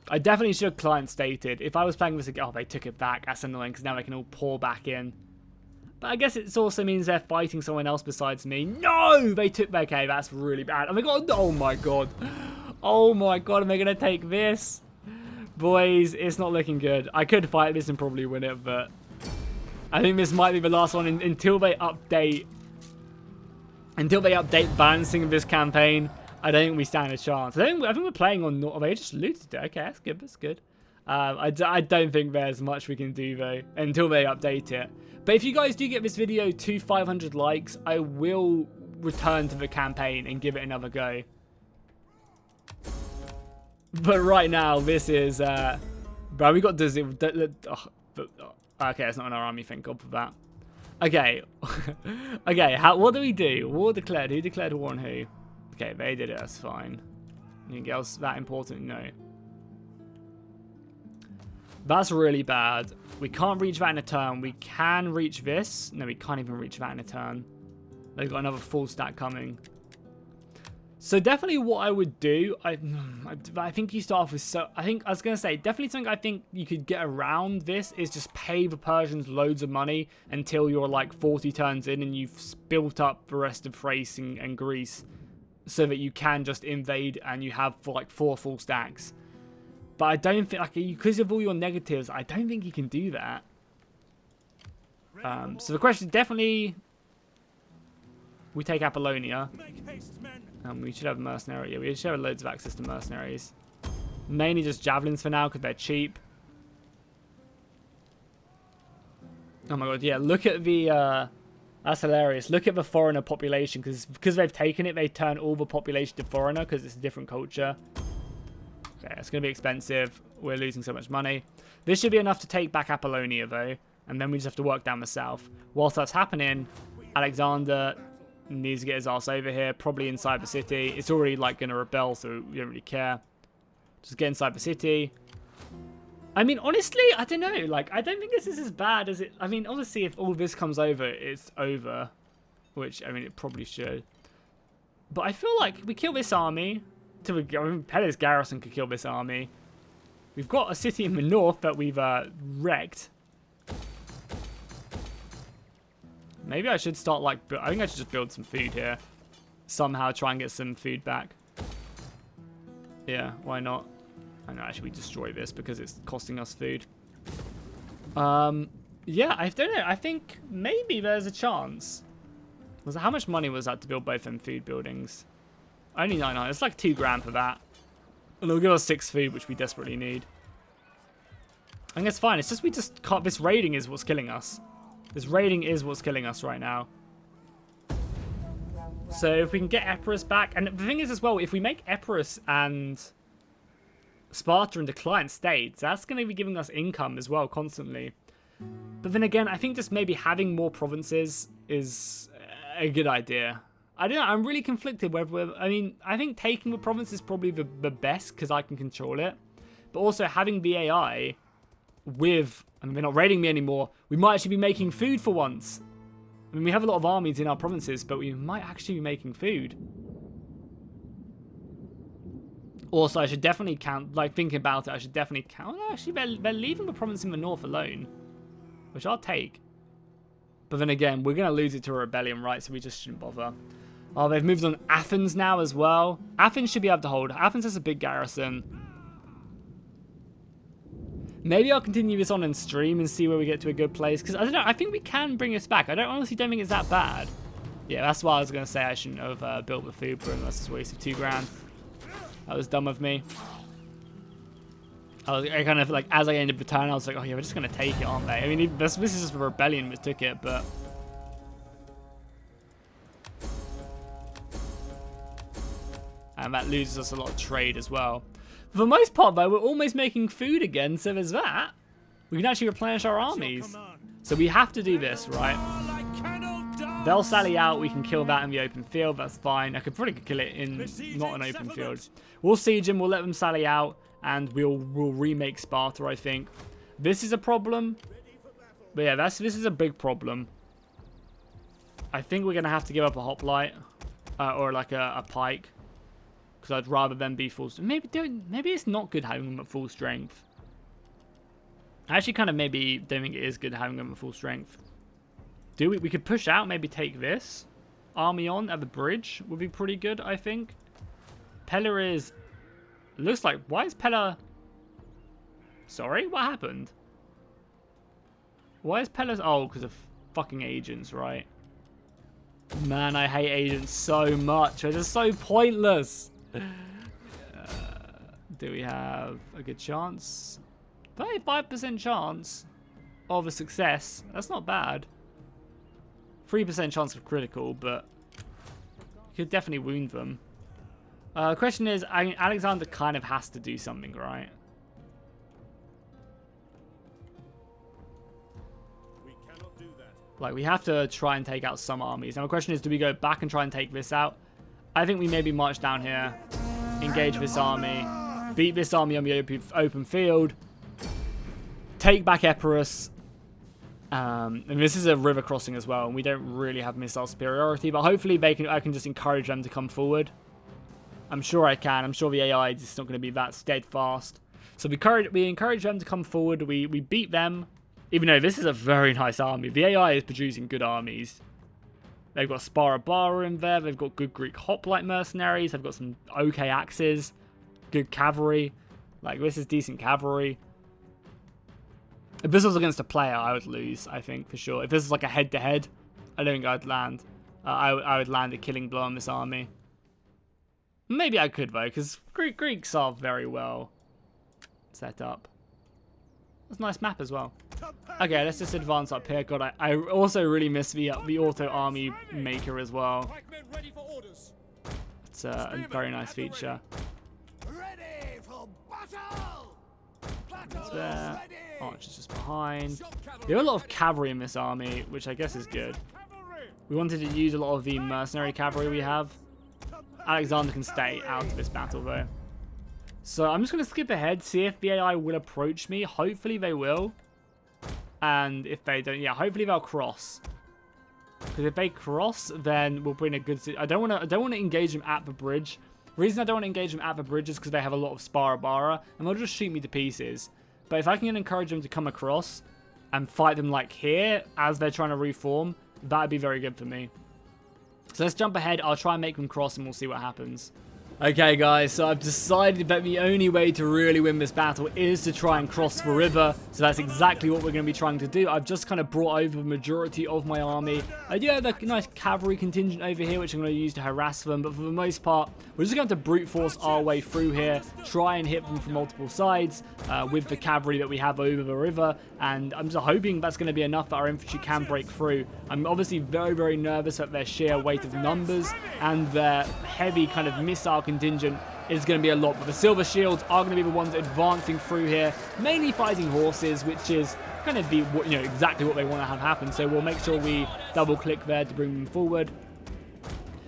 I definitely should have client stated. If I was playing this again... Oh, they took it back. That's annoying because now they can all pour back in. But I guess it also means they're fighting someone else besides me. No! They took... Okay, that's really bad. Oh my god. Oh my god. Oh my god. Am I going to take this? Boys, it's not looking good. I could fight this and probably win it, but... I think this might be the last one until they update... Until they update balancing of this campaign, I don't think we stand a chance. I think we're playing on... Oh, they just looted it. Okay, that's good. That's good. I don't think there's much we can do, though, until they update it. But if you guys do get this video to 500 likes, I will return to the campaign and give it another go. But right now, this is... Bro, we got... okay, it's not in our army, thank God for that. Okay. Okay, what do we do? War declared. Who declared war on who? Okay, they did it, that's fine. Anything else that important? No. That's really bad. We can't reach that in a turn. We can reach this. No, we can't even reach that in a turn. They've got another full stack coming. So definitely what I would do, I think you start off with, I was going to say, definitely something I think you could get around this is just pay the Persians loads of money until you're like 40 turns in and you've built up the rest of Thrace and Greece so that you can just invade and you have like 4 full stacks. But I don't think, like, because of all your negatives, I don't think you can do that. So the question, definitely, we take Apollonia. We should have mercenary. Yeah, we should have loads of access to mercenaries. Mainly just javelins for now because they're cheap. Oh my god, yeah, look at the... that's hilarious. Look at the foreigner population because they've taken it, they turn all the population to foreigner because it's a different culture. Okay, it's going to be expensive. We're losing so much money. This should be enough to take back Apollonia, though. And then we just have to work down the south. Whilst that's happening, Alexander needs to get his ass over here. Probably inside the city. It's already, like, going to rebel, so we don't really care. Just get inside the city. I mean, honestly, I don't know. Like, I don't think this is as bad as it... I mean, obviously, if all this comes over, it's over. Which, I mean, it probably should. But I feel like we kill this army... I mean, Pele's garrison could kill this army. We've got a city in the north that we've wrecked. Maybe I should start, like... I think I should just build some food here. Somehow try and get some food back. Yeah, why not? I know, actually, we destroy this because it's costing us food. Yeah, I don't know. I think maybe there's a chance. How much money was that to build both them food buildings? Only 900. It's like 2 grand for that. And it'll give us 6 food, which we desperately need. I think it's fine. It's just we just can't... This raiding is what's killing us. This raiding is what's killing us right now. So if we can get Epirus back... And the thing is as well, if we make Epirus and Sparta into client states, that's going to be giving us income as well constantly. But then again, I think just maybe having more provinces is a good idea. I don't know, I'm really conflicted whether... I mean, I think taking the province is probably the best because I can control it. But also having the AI with... I mean, they're not raiding me anymore. We might actually be making food for once. I mean, we have a lot of armies in our provinces, but we might actually be making food. Also, I should definitely count... Like, thinking about it, I should definitely count... Oh, actually, they're leaving the province in the north alone. Which I'll take. But then again, we're going to lose it to a rebellion, right? So we just shouldn't bother. Oh, they've moved on Athens now as well. Athens should be able to hold. Athens has a big garrison. Maybe I'll continue this on in stream and see where we get to a good place. Because I don't know, I think we can bring this back. I honestly don't think it's that bad. Yeah, that's why I was going to say I shouldn't have built the food room. That's just a waste of 2 grand. That was dumb of me. I kind of like, as I ended the turn, I was like, oh yeah, we're just going to take it, aren't they? I mean, this is just the rebellion that took it, but... And that loses us a lot of trade as well. For the most part, though, we're almost making food again, so there's that. We can actually replenish our armies. So we have to do this, right? They'll sally out, we can kill that in the open field, that's fine. I could probably kill it in not an open field. We'll siege them, we'll let them sally out, and we'll remake Sparta, I think. This is a problem. But yeah, this is a big problem. I think we're going to have to give up a hoplite, or like a pike. Because I'd rather them be full strength. Maybe it's not good having them at full strength. I actually kind of maybe don't think it is good having them at full strength. We could push out, maybe take this army on at the bridge would be pretty good, I think. Pella is... Looks like... Why is Pella... Sorry? What happened? Why is Pella... Oh, because of fucking agents, right? Man, I hate agents so much. They're just so pointless. Do we have a good chance? 35% chance of a success. That's not bad. 3% chance of critical, but you could definitely wound them. Question is, I mean, Alexander kind of has to do something, right? We cannot do that. Like, we have to try and take out some armies. Now, the question is, do we go back and try and take this out? I think we maybe march down here, engage this army, beat this army on the open field, take back Epirus. And this is a river crossing as well, and we don't really have missile superiority, but hopefully I can just encourage them to come forward. I'm sure I can. I'm sure the AI is just not going to be that steadfast. So we encourage them to come forward. We beat them, even though this is a very nice army. The AI is producing good armies. They've got Sparta in there. They've got good Greek hoplite mercenaries. They've got some okay axes, good cavalry. Like, this is decent cavalry. If this was against a player, I would lose, I think, for sure. If this is like a head-to-head, I don't think I'd land. I would land a killing blow on this army. Maybe I could, though, because Greeks are very well set up. That's a nice map as well. Okay, let's just advance up here. God, I also really miss the auto army maker as well. It's a very nice feature. That's there. Archer's just behind. There are a lot of cavalry in this army, which I guess is good. We wanted to use a lot of the mercenary cavalry we have. Alexander can stay out of this battle, though. So I'm just going to skip ahead, see if the AI will approach me. Hopefully they will. And if they don't, yeah, hopefully they'll cross. Because if they cross, then we'll bring a good... I don't want to engage them at the bridge. The reason I don't want to engage them at the bridge is because they have a lot of Sparta, and they'll just shoot me to pieces. But if I can encourage them to come across and fight them like here as they're trying to reform, that'd be very good for me. So let's jump ahead. I'll try and make them cross and we'll see what happens. Okay guys, so I've decided that the only way to really win this battle is to try and cross the river. So that's exactly what we're going to be trying to do. I've just kind of brought over the majority of my army. I do have a nice cavalry contingent over here, which I'm going to use to harass them. But for the most part, we're just going to brute force our way through here, try and hit them from multiple sides with the cavalry that we have over the river. And I'm just hoping that's going to be enough that our infantry can break through. I'm obviously very, very nervous at their sheer weight of numbers and their heavy kind of missile contingent is going to be a lot, but the silver shields are going to be the ones advancing through here, mainly fighting horses, which is kind of exactly what they want to have happen. So we'll make sure we double click there to bring them forward.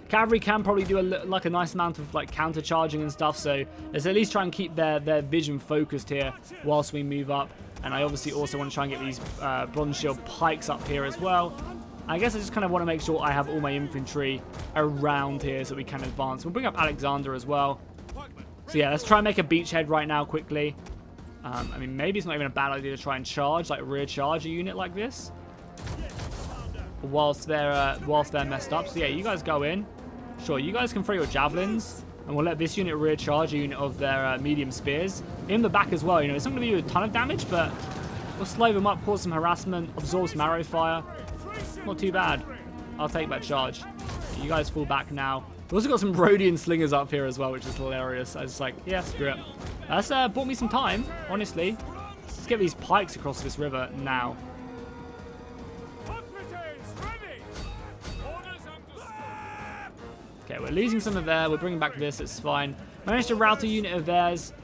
Cavalry can probably do a nice amount of like counter charging and stuff, so let's at least try and keep their vision focused here whilst we move up. And I obviously also want to try and get these bronze shield pikes up here as well. I guess I just kind of want to make sure I have all my infantry around here so we can advance. We'll bring up Alexander as well. So yeah, let's try and make a beachhead right now quickly. I mean, maybe it's not even a bad idea to try and charge, like rear charge a unit like this. Whilst they're messed up. So yeah, you guys go in. Sure, you guys can throw your javelins, and we'll let this unit rear charge a unit of their medium spears. In the back as well, you know, it's not going to do a ton of damage, but we'll slow them up, cause some harassment, absorb some arrow fire. Not too bad. I'll take that charge. You guys fall back now. We've also got some Rhodian slingers up here as well, which is hilarious. I was like, yeah, screw it. That's bought me some time, honestly. Let's get these pikes across this river now. Okay, we're losing some of there. We're bringing back this. It's fine. Managed to rout a unit of theirs.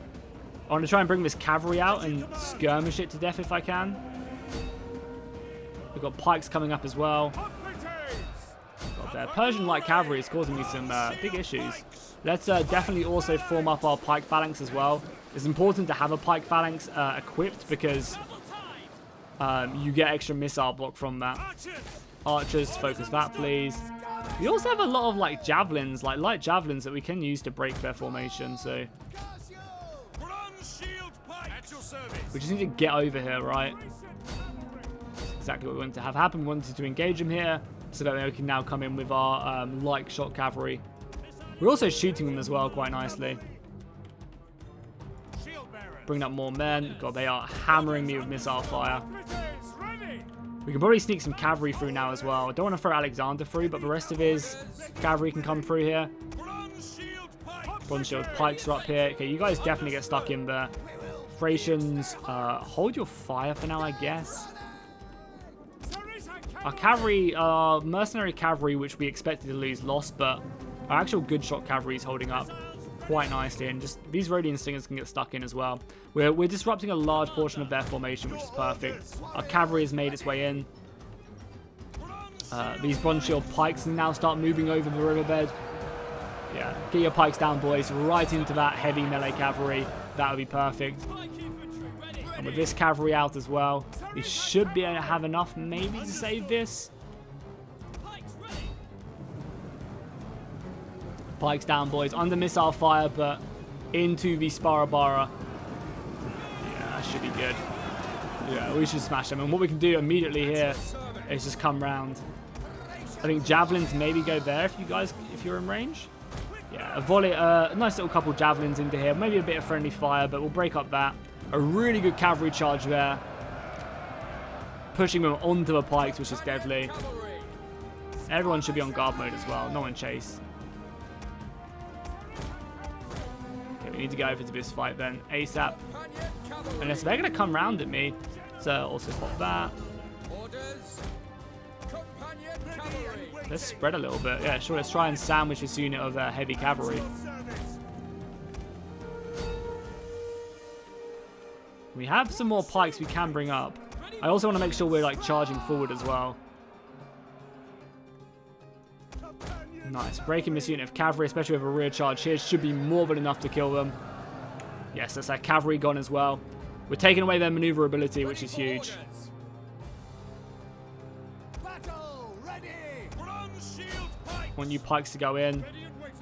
I want to try and bring this cavalry out and skirmish it to death if I can. We've got pikes coming up as well. Got their Persian light cavalry is causing me some big issues. Let's definitely also form up our pike phalanx as well. It's important to have a pike phalanx equipped because you get extra missile block from that. Archers, focus that please. We also have a lot of like javelins, like light javelins that we can use to break their formation, so we just need to get over here, right? That's exactly what we wanted to have happen. We wanted to engage them here so that we can now come in with our light shot cavalry. We're also shooting them as well quite nicely. Bring up more men. God, they are hammering me with missile fire. We can probably sneak some cavalry through now as well. I don't want to throw Alexander through, but the rest of his cavalry can come through here. Bronze shield pikes are up here. Okay, you guys definitely get stuck in there. Thracians, hold your fire for now, I guess. Our cavalry, mercenary cavalry, which we expected to lose, lost, but our actual good shot cavalry is holding up quite nicely, and just these Rhodian slingers can get stuck in as well. We're disrupting a large portion of their formation, which is perfect. Our cavalry has made its way in. These bronze shield pikes can now start moving over the riverbed. Yeah, get your pikes down, boys, right into that heavy melee cavalry. That would be perfect. And with this cavalry out as well, we should be able to have enough maybe to save this. Pikes down, boys. Under missile fire, but into the Sparta. Yeah, that should be good. Yeah, we should smash them. And what we can do immediately here is just come round. I think javelins maybe go there if you're in range. Yeah, a volley, a nice little couple javelins into here. Maybe a bit of friendly fire, but we'll break up that. A really good cavalry charge there. Pushing them onto the pikes, which is deadly. Everyone should be on guard mode as well. No one chase. We need to go over to this fight then, ASAP. Unless they're going to come round at me. So also pop that. Let's spread a little bit. Yeah, sure, let's try and sandwich this unit of heavy cavalry. We have some more pikes we can bring up. I also want to make sure we're like charging forward as well. Nice. Breaking this unit of cavalry, especially with a rear charge here, should be more than enough to kill them. Yes, that's our cavalry gone as well. We're taking away their maneuverability, which is huge. Want you pikes to go in.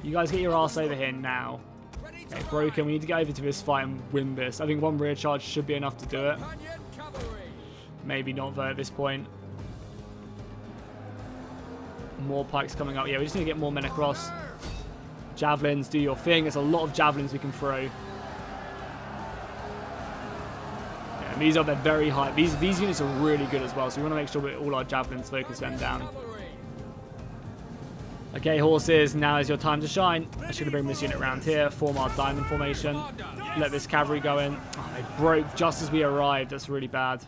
You guys get your ass over here now. Okay, broken. We need to get over to this fight and win this. I think one rear charge should be enough to do it. Maybe not though at this point. More pikes coming up. Yeah, we just need to get more men across. Javelins, do your thing. There's a lot of javelins we can throw. Yeah, and these are very high. These units are really good as well, so we want to make sure that all our javelins focus them down. Okay, horses, now is your time to shine. I should have bring this unit around here. Form our diamond formation. Let this cavalry go in. Oh, they broke just as we arrived. That's really bad.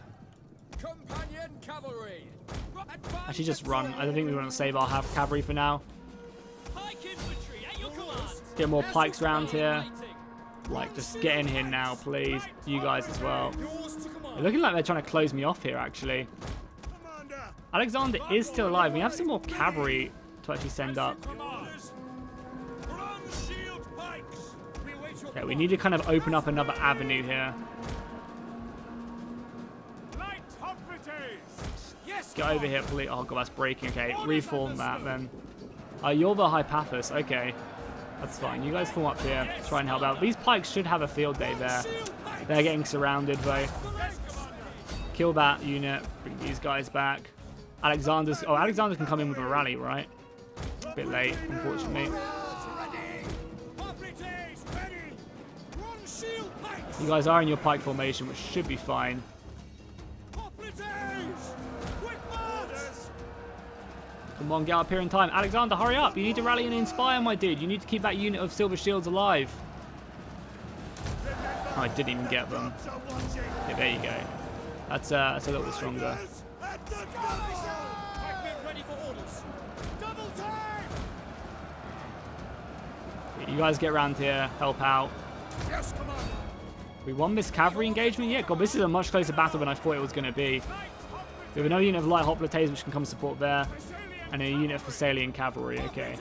Actually, just run. I don't think we want to save our cavalry for now. Get more pikes round here. Like, just get in here now, please. You guys as well. They're looking like they're trying to close me off here, actually. Alexander is still alive. We have some more cavalry to actually send up. Okay, we need to kind of open up another avenue here. Get over here, please. Oh, God, that's breaking. Okay, reform that then. You're the Hypathus. Okay, that's fine. You guys form up here. Try and help out. These pikes should have a field day there. They're getting surrounded, though. Kill that unit. Bring these guys back. Alexander can come in with a rally, right? A bit late, unfortunately. You guys are in your pike formation, which should be fine. Come on, get up here in time. Alexander, hurry up. You need to rally and inspire, my dude. You need to keep that unit of silver shields alive. Oh, I didn't even get them. Yeah, there you go. That's a little bit stronger. You guys get around here, help out. We won this cavalry engagement? Yeah, God, this is a much closer battle than I thought it was going to be. We have another unit of light hoplites which can come support there. And a unit of Thessalian cavalry, okay.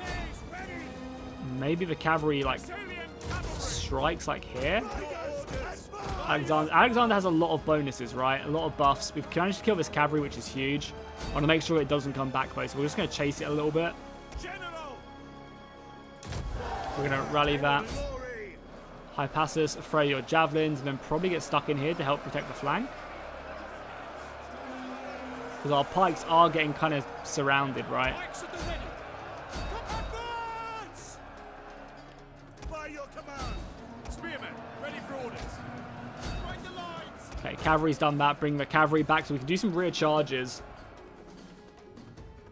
Maybe the cavalry, like, strikes, like, here? Alexander has a lot of bonuses, right? A lot of buffs. We've managed to kill this cavalry, which is huge. I want to make sure it doesn't come back, though, so we're just going to chase it a little bit. We're going to rally that. Hypassus, fray your javelins, and then probably get stuck in here to help protect the flank. Because our pikes are getting kind of surrounded, right? Okay, cavalry's done that. Bring the cavalry back so we can do some rear charges.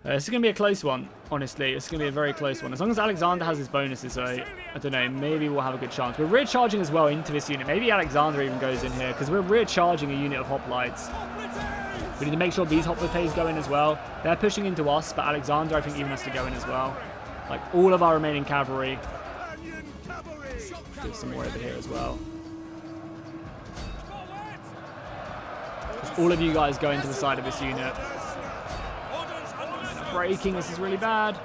This is going to be a close one, honestly. It's going to be a very close one. As long as Alexander has his bonuses, I don't know, maybe we'll have a good chance. We're rear charging as well into this unit. Maybe Alexander even goes in here because we're rear charging a unit of hoplites. We need to make sure these hoplites go in as well. They're pushing into us, but Alexander, I think, even has to go in as well. Like, all of our remaining cavalry. Do some more over here as well. All of you guys go into the side of this unit. Breaking, this is really bad.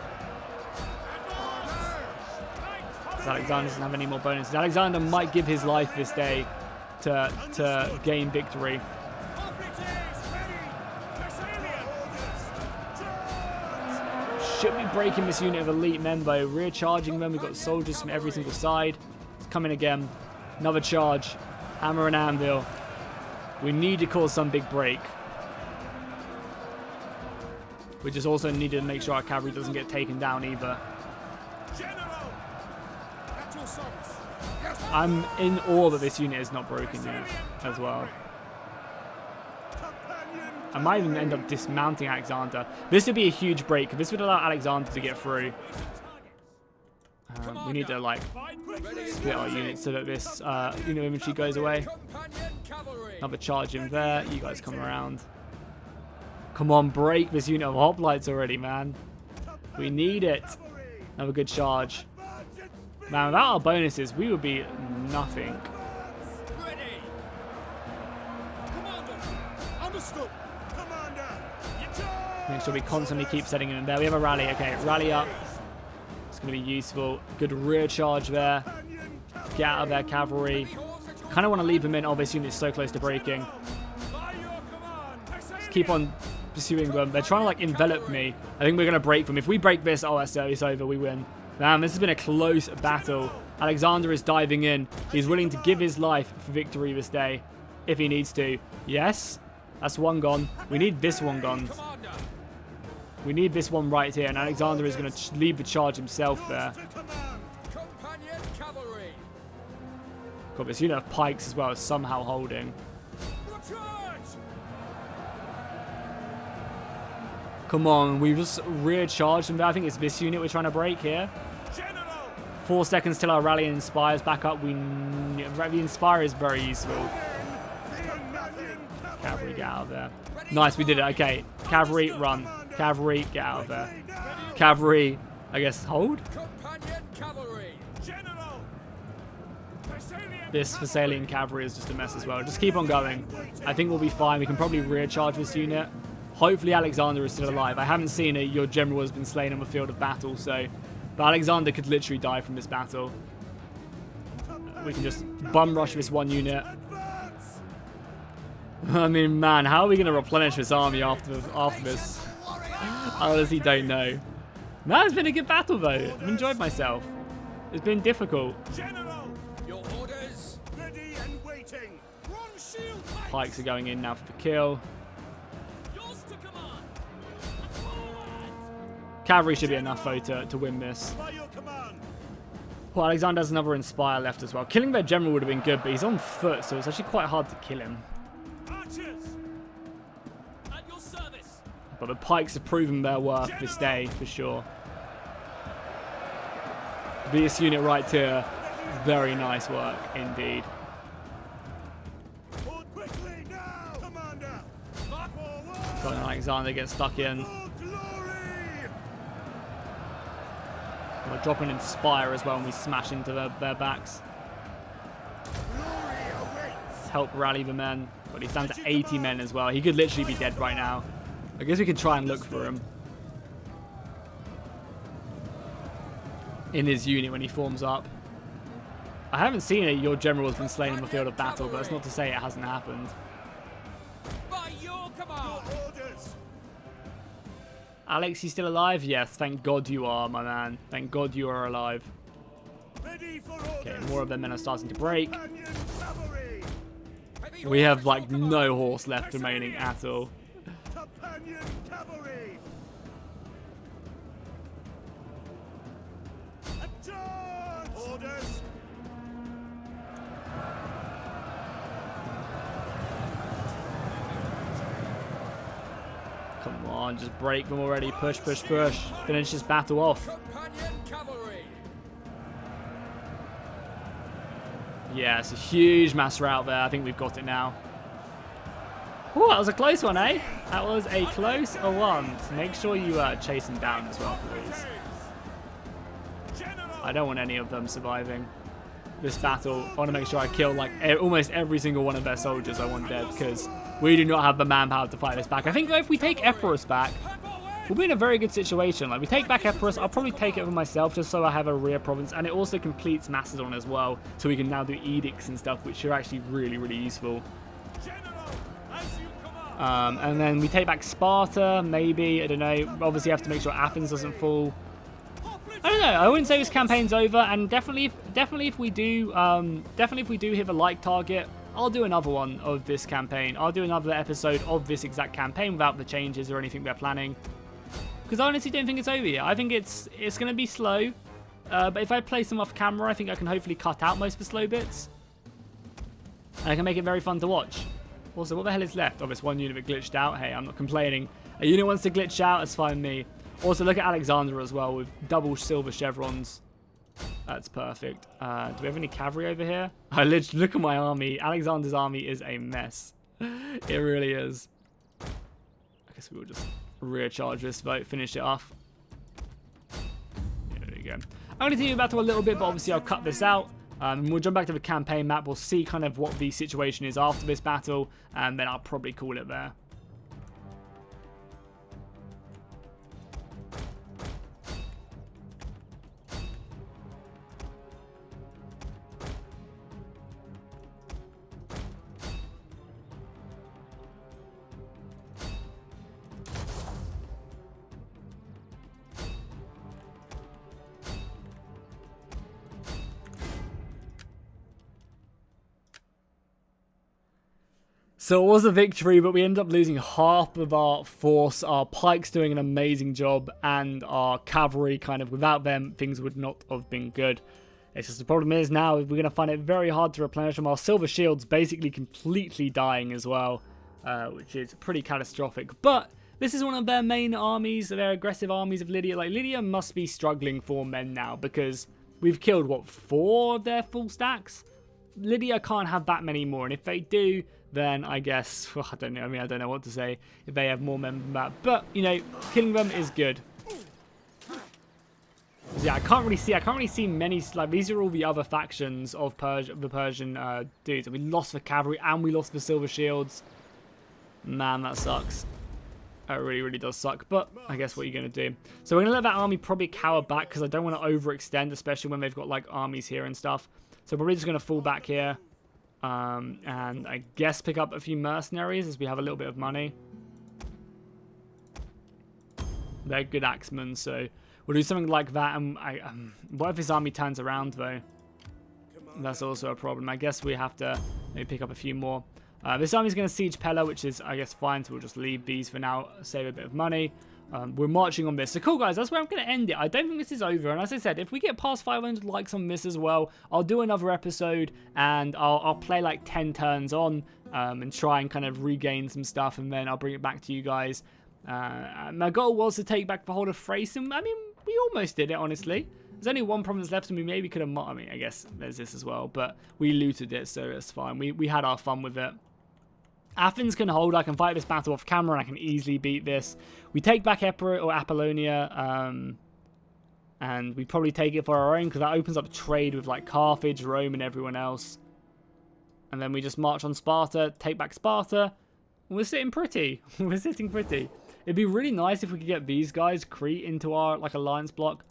Alexander doesn't have any more bonuses. Alexander might give his life this day to gain victory. Should be breaking this unit of elite men though. Rear charging them. We've got soldiers from every single side. It's coming again. Another charge. Hammer and anvil. We need to cause some big break. We just also need to make sure our cavalry doesn't get taken down either. I'm in awe that this unit is not broken yet as well. I might even end up dismounting Alexander. This would be a huge break. This would allow Alexander to get through. We need to, like, split our units so that this unit of infantry goes away. Another charge in there. You guys come around. Come on, break this unit of hoplites already, man. We need it. Another good charge. Man, without our bonuses, we would be nothing. Make sure we constantly keep setting in there. We have a rally. Okay, rally up. It's going to be useful. Good rear charge there. Get out of their cavalry. Kind of want to leave them in. Oh, this unit is so close to breaking. Just keep on pursuing them. They're trying to, like, envelop me. I think we're going to break them. If we break this, oh, it's over. We win. Man, this has been a close battle. Alexander is diving in. He's willing to give his life for victory this day, if he needs to. Yes, that's one gone. We need this one gone. We need this one right here, and Alexander is going to lead the charge himself there. God, this unit of pikes as well is somehow holding. Come on, we just rear charged them. I think it's this unit we're trying to break here. 4 seconds till our rally and inspires back up. The inspire is very useful. Cavalry, get out of there. Nice, we did it. Okay, cavalry, run. Cavalry, get out of there. Cavalry, I guess, hold? This Thessalian cavalry is just a mess as well. Just keep on going. I think we'll be fine. We can probably rear charge this unit. Hopefully Alexander is still alive. I haven't seen it. Your general has been slain on the field of battle, so... But Alexander could literally die from this battle. We can just bum rush this one unit. I mean, man, how are we going to replenish this army after this? I honestly don't know. Man, it's been a good battle, though. I've enjoyed myself. It's been difficult. Pikes are going in now for the kill. Cavalry should be enough, though, to win this. By your command. Well, Alexander has another Inspire left as well. Killing their general would have been good, but he's on foot, so it's actually quite hard to kill him. Archers. At your service. But the pikes have proven their worth this day, for sure. This unit right here, very nice work indeed. Forward quickly now, Commander. Got an Alexander gets stuck in. For glory. We'll drop an Inspire as well, and we smash into their backs. Glory awaits. Help rally the men. But he's down to 80 men as well. He could literally be dead right now. I guess we could try and look for him in his unit when he forms up. I haven't seen it. Your general has been slain on the field of battle, but that's not to say it hasn't happened. By your command. Your orders. Alex, you still alive? Yes, thank God you are, my man. Thank God you are alive. Ready for orders. Okay, more of their men are starting to break. Companion cavalry. We have like no horse left remaining at all. Companion cavalry. Advance. Orders. Come on, just break them already. Push, push, push. Finish this battle off. Companion cavalry. Yeah, it's a huge mass rout there. I think we've got it now. Oh, that was a close one, eh? That was a close one. Make sure you chase them down as well, please. I don't want any of them surviving this battle. I want to make sure I kill like almost every single one of their soldiers I want dead, because we do not have the manpower to fight this back. I think though if we take Epirus back, we'll be in a very good situation. Like, we take back Epirus, I'll probably take it for myself just so I have a rear province, and it also completes Macedon as well, so we can now do edicts and stuff, which are actually really, really useful. And then we take back Sparta, maybe, I don't know. Obviously, have to make sure Athens doesn't fall. I don't know. I wouldn't say this campaign's over, and definitely if we do hit a like target, I'll do another one of this campaign. I'll do another episode of this exact campaign without the changes or anything they're planning. Because I honestly don't think it's over yet. I think it's going to be slow. But if I play some off camera, I think I can hopefully cut out most of the slow bits. And I can make it very fun to watch. Also, what the hell is left? Oh, this one unit that glitched out. Hey, I'm not complaining. A unit wants to glitch out, it's fine with me. Also, look at Alexander as well with double silver chevrons. That's perfect. Do we have any cavalry over here? I literally look at my army. Alexander's army is a mess. It really is. I guess we will just rear charge this vote, finish it off. Yeah, there you go. I'm going to continue battle a little bit, but obviously I'll cut this out. And we'll jump back to the campaign map. We'll see kind of what the situation is after this battle, and then I'll probably call it there. So it was a victory, but we ended up losing half of our force. Our pikes doing an amazing job, and our cavalry, kind of without them, things would not have been good. It's just the problem is now we're going to find it very hard to replenish them. Our silver shields basically completely dying as well, which is pretty catastrophic. But this is one of their main armies, their aggressive armies of Lydia. Like, Lydia must be struggling for men now, because we've killed, what, 4 of their full stacks? Lydia can't have that many more, and if they do, then I guess, well, I don't know. I mean, I don't know what to say if they have more men than that. But, you know, killing them is good. Yeah, I can't really see many, like, these are all the other factions of the Persian dudes. We lost the cavalry and we lost the silver shields. Man, that sucks. That really, really does suck. But I guess what you're going to do. So we're going to let that army probably cower back, because I don't want to overextend, especially when they've got, like, armies here and stuff. So we're probably just going to fall back here. And I guess pick up a few mercenaries as we have a little bit of money. They're good axemen, so we'll do something like that. And what if his army turns around, though? That's also a problem. I guess we have to maybe pick up a few more. This army's going to siege Pella, which is, I guess, fine, so we'll just leave these for now, save a bit of money. we're marching on this. So cool, guys, that's where I'm going to end it. I don't think this is over, and as I said, if we get past 500 likes on this as well, I'll do another episode, and I'll play like 10 turns on, and try and kind of regain some stuff, and then I'll bring it back to you guys. My goal was to take back the whole of Thrace, and I mean, we almost did it, honestly. There's only one province left, and we maybe could have, I mean, I guess there's this as well, but we looted it, so it's fine. We had our fun with it. Athens can hold. I can fight this battle off camera, and I can easily beat this. We take back Epirus or Apollonia, and we probably take it for our own, because that opens up trade with like Carthage, Rome, and everyone else. And then we just march on Sparta, take back Sparta. We're sitting pretty. We're sitting pretty. It'd be really nice if we could get these guys, Crete, into our like alliance block.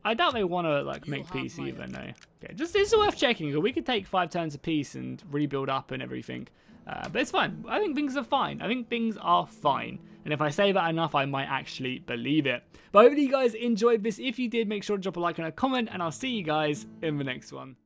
I doubt they want to like make peace either, no. Okay, just it's worth checking. We could take 5 turns of peace and rebuild up and everything. But it's fine. I think things are fine. I think things are fine. And if I say that enough, I might actually believe it. But hopefully you guys enjoyed this. If you did, make sure to drop a like and a comment, and I'll see you guys in the next one.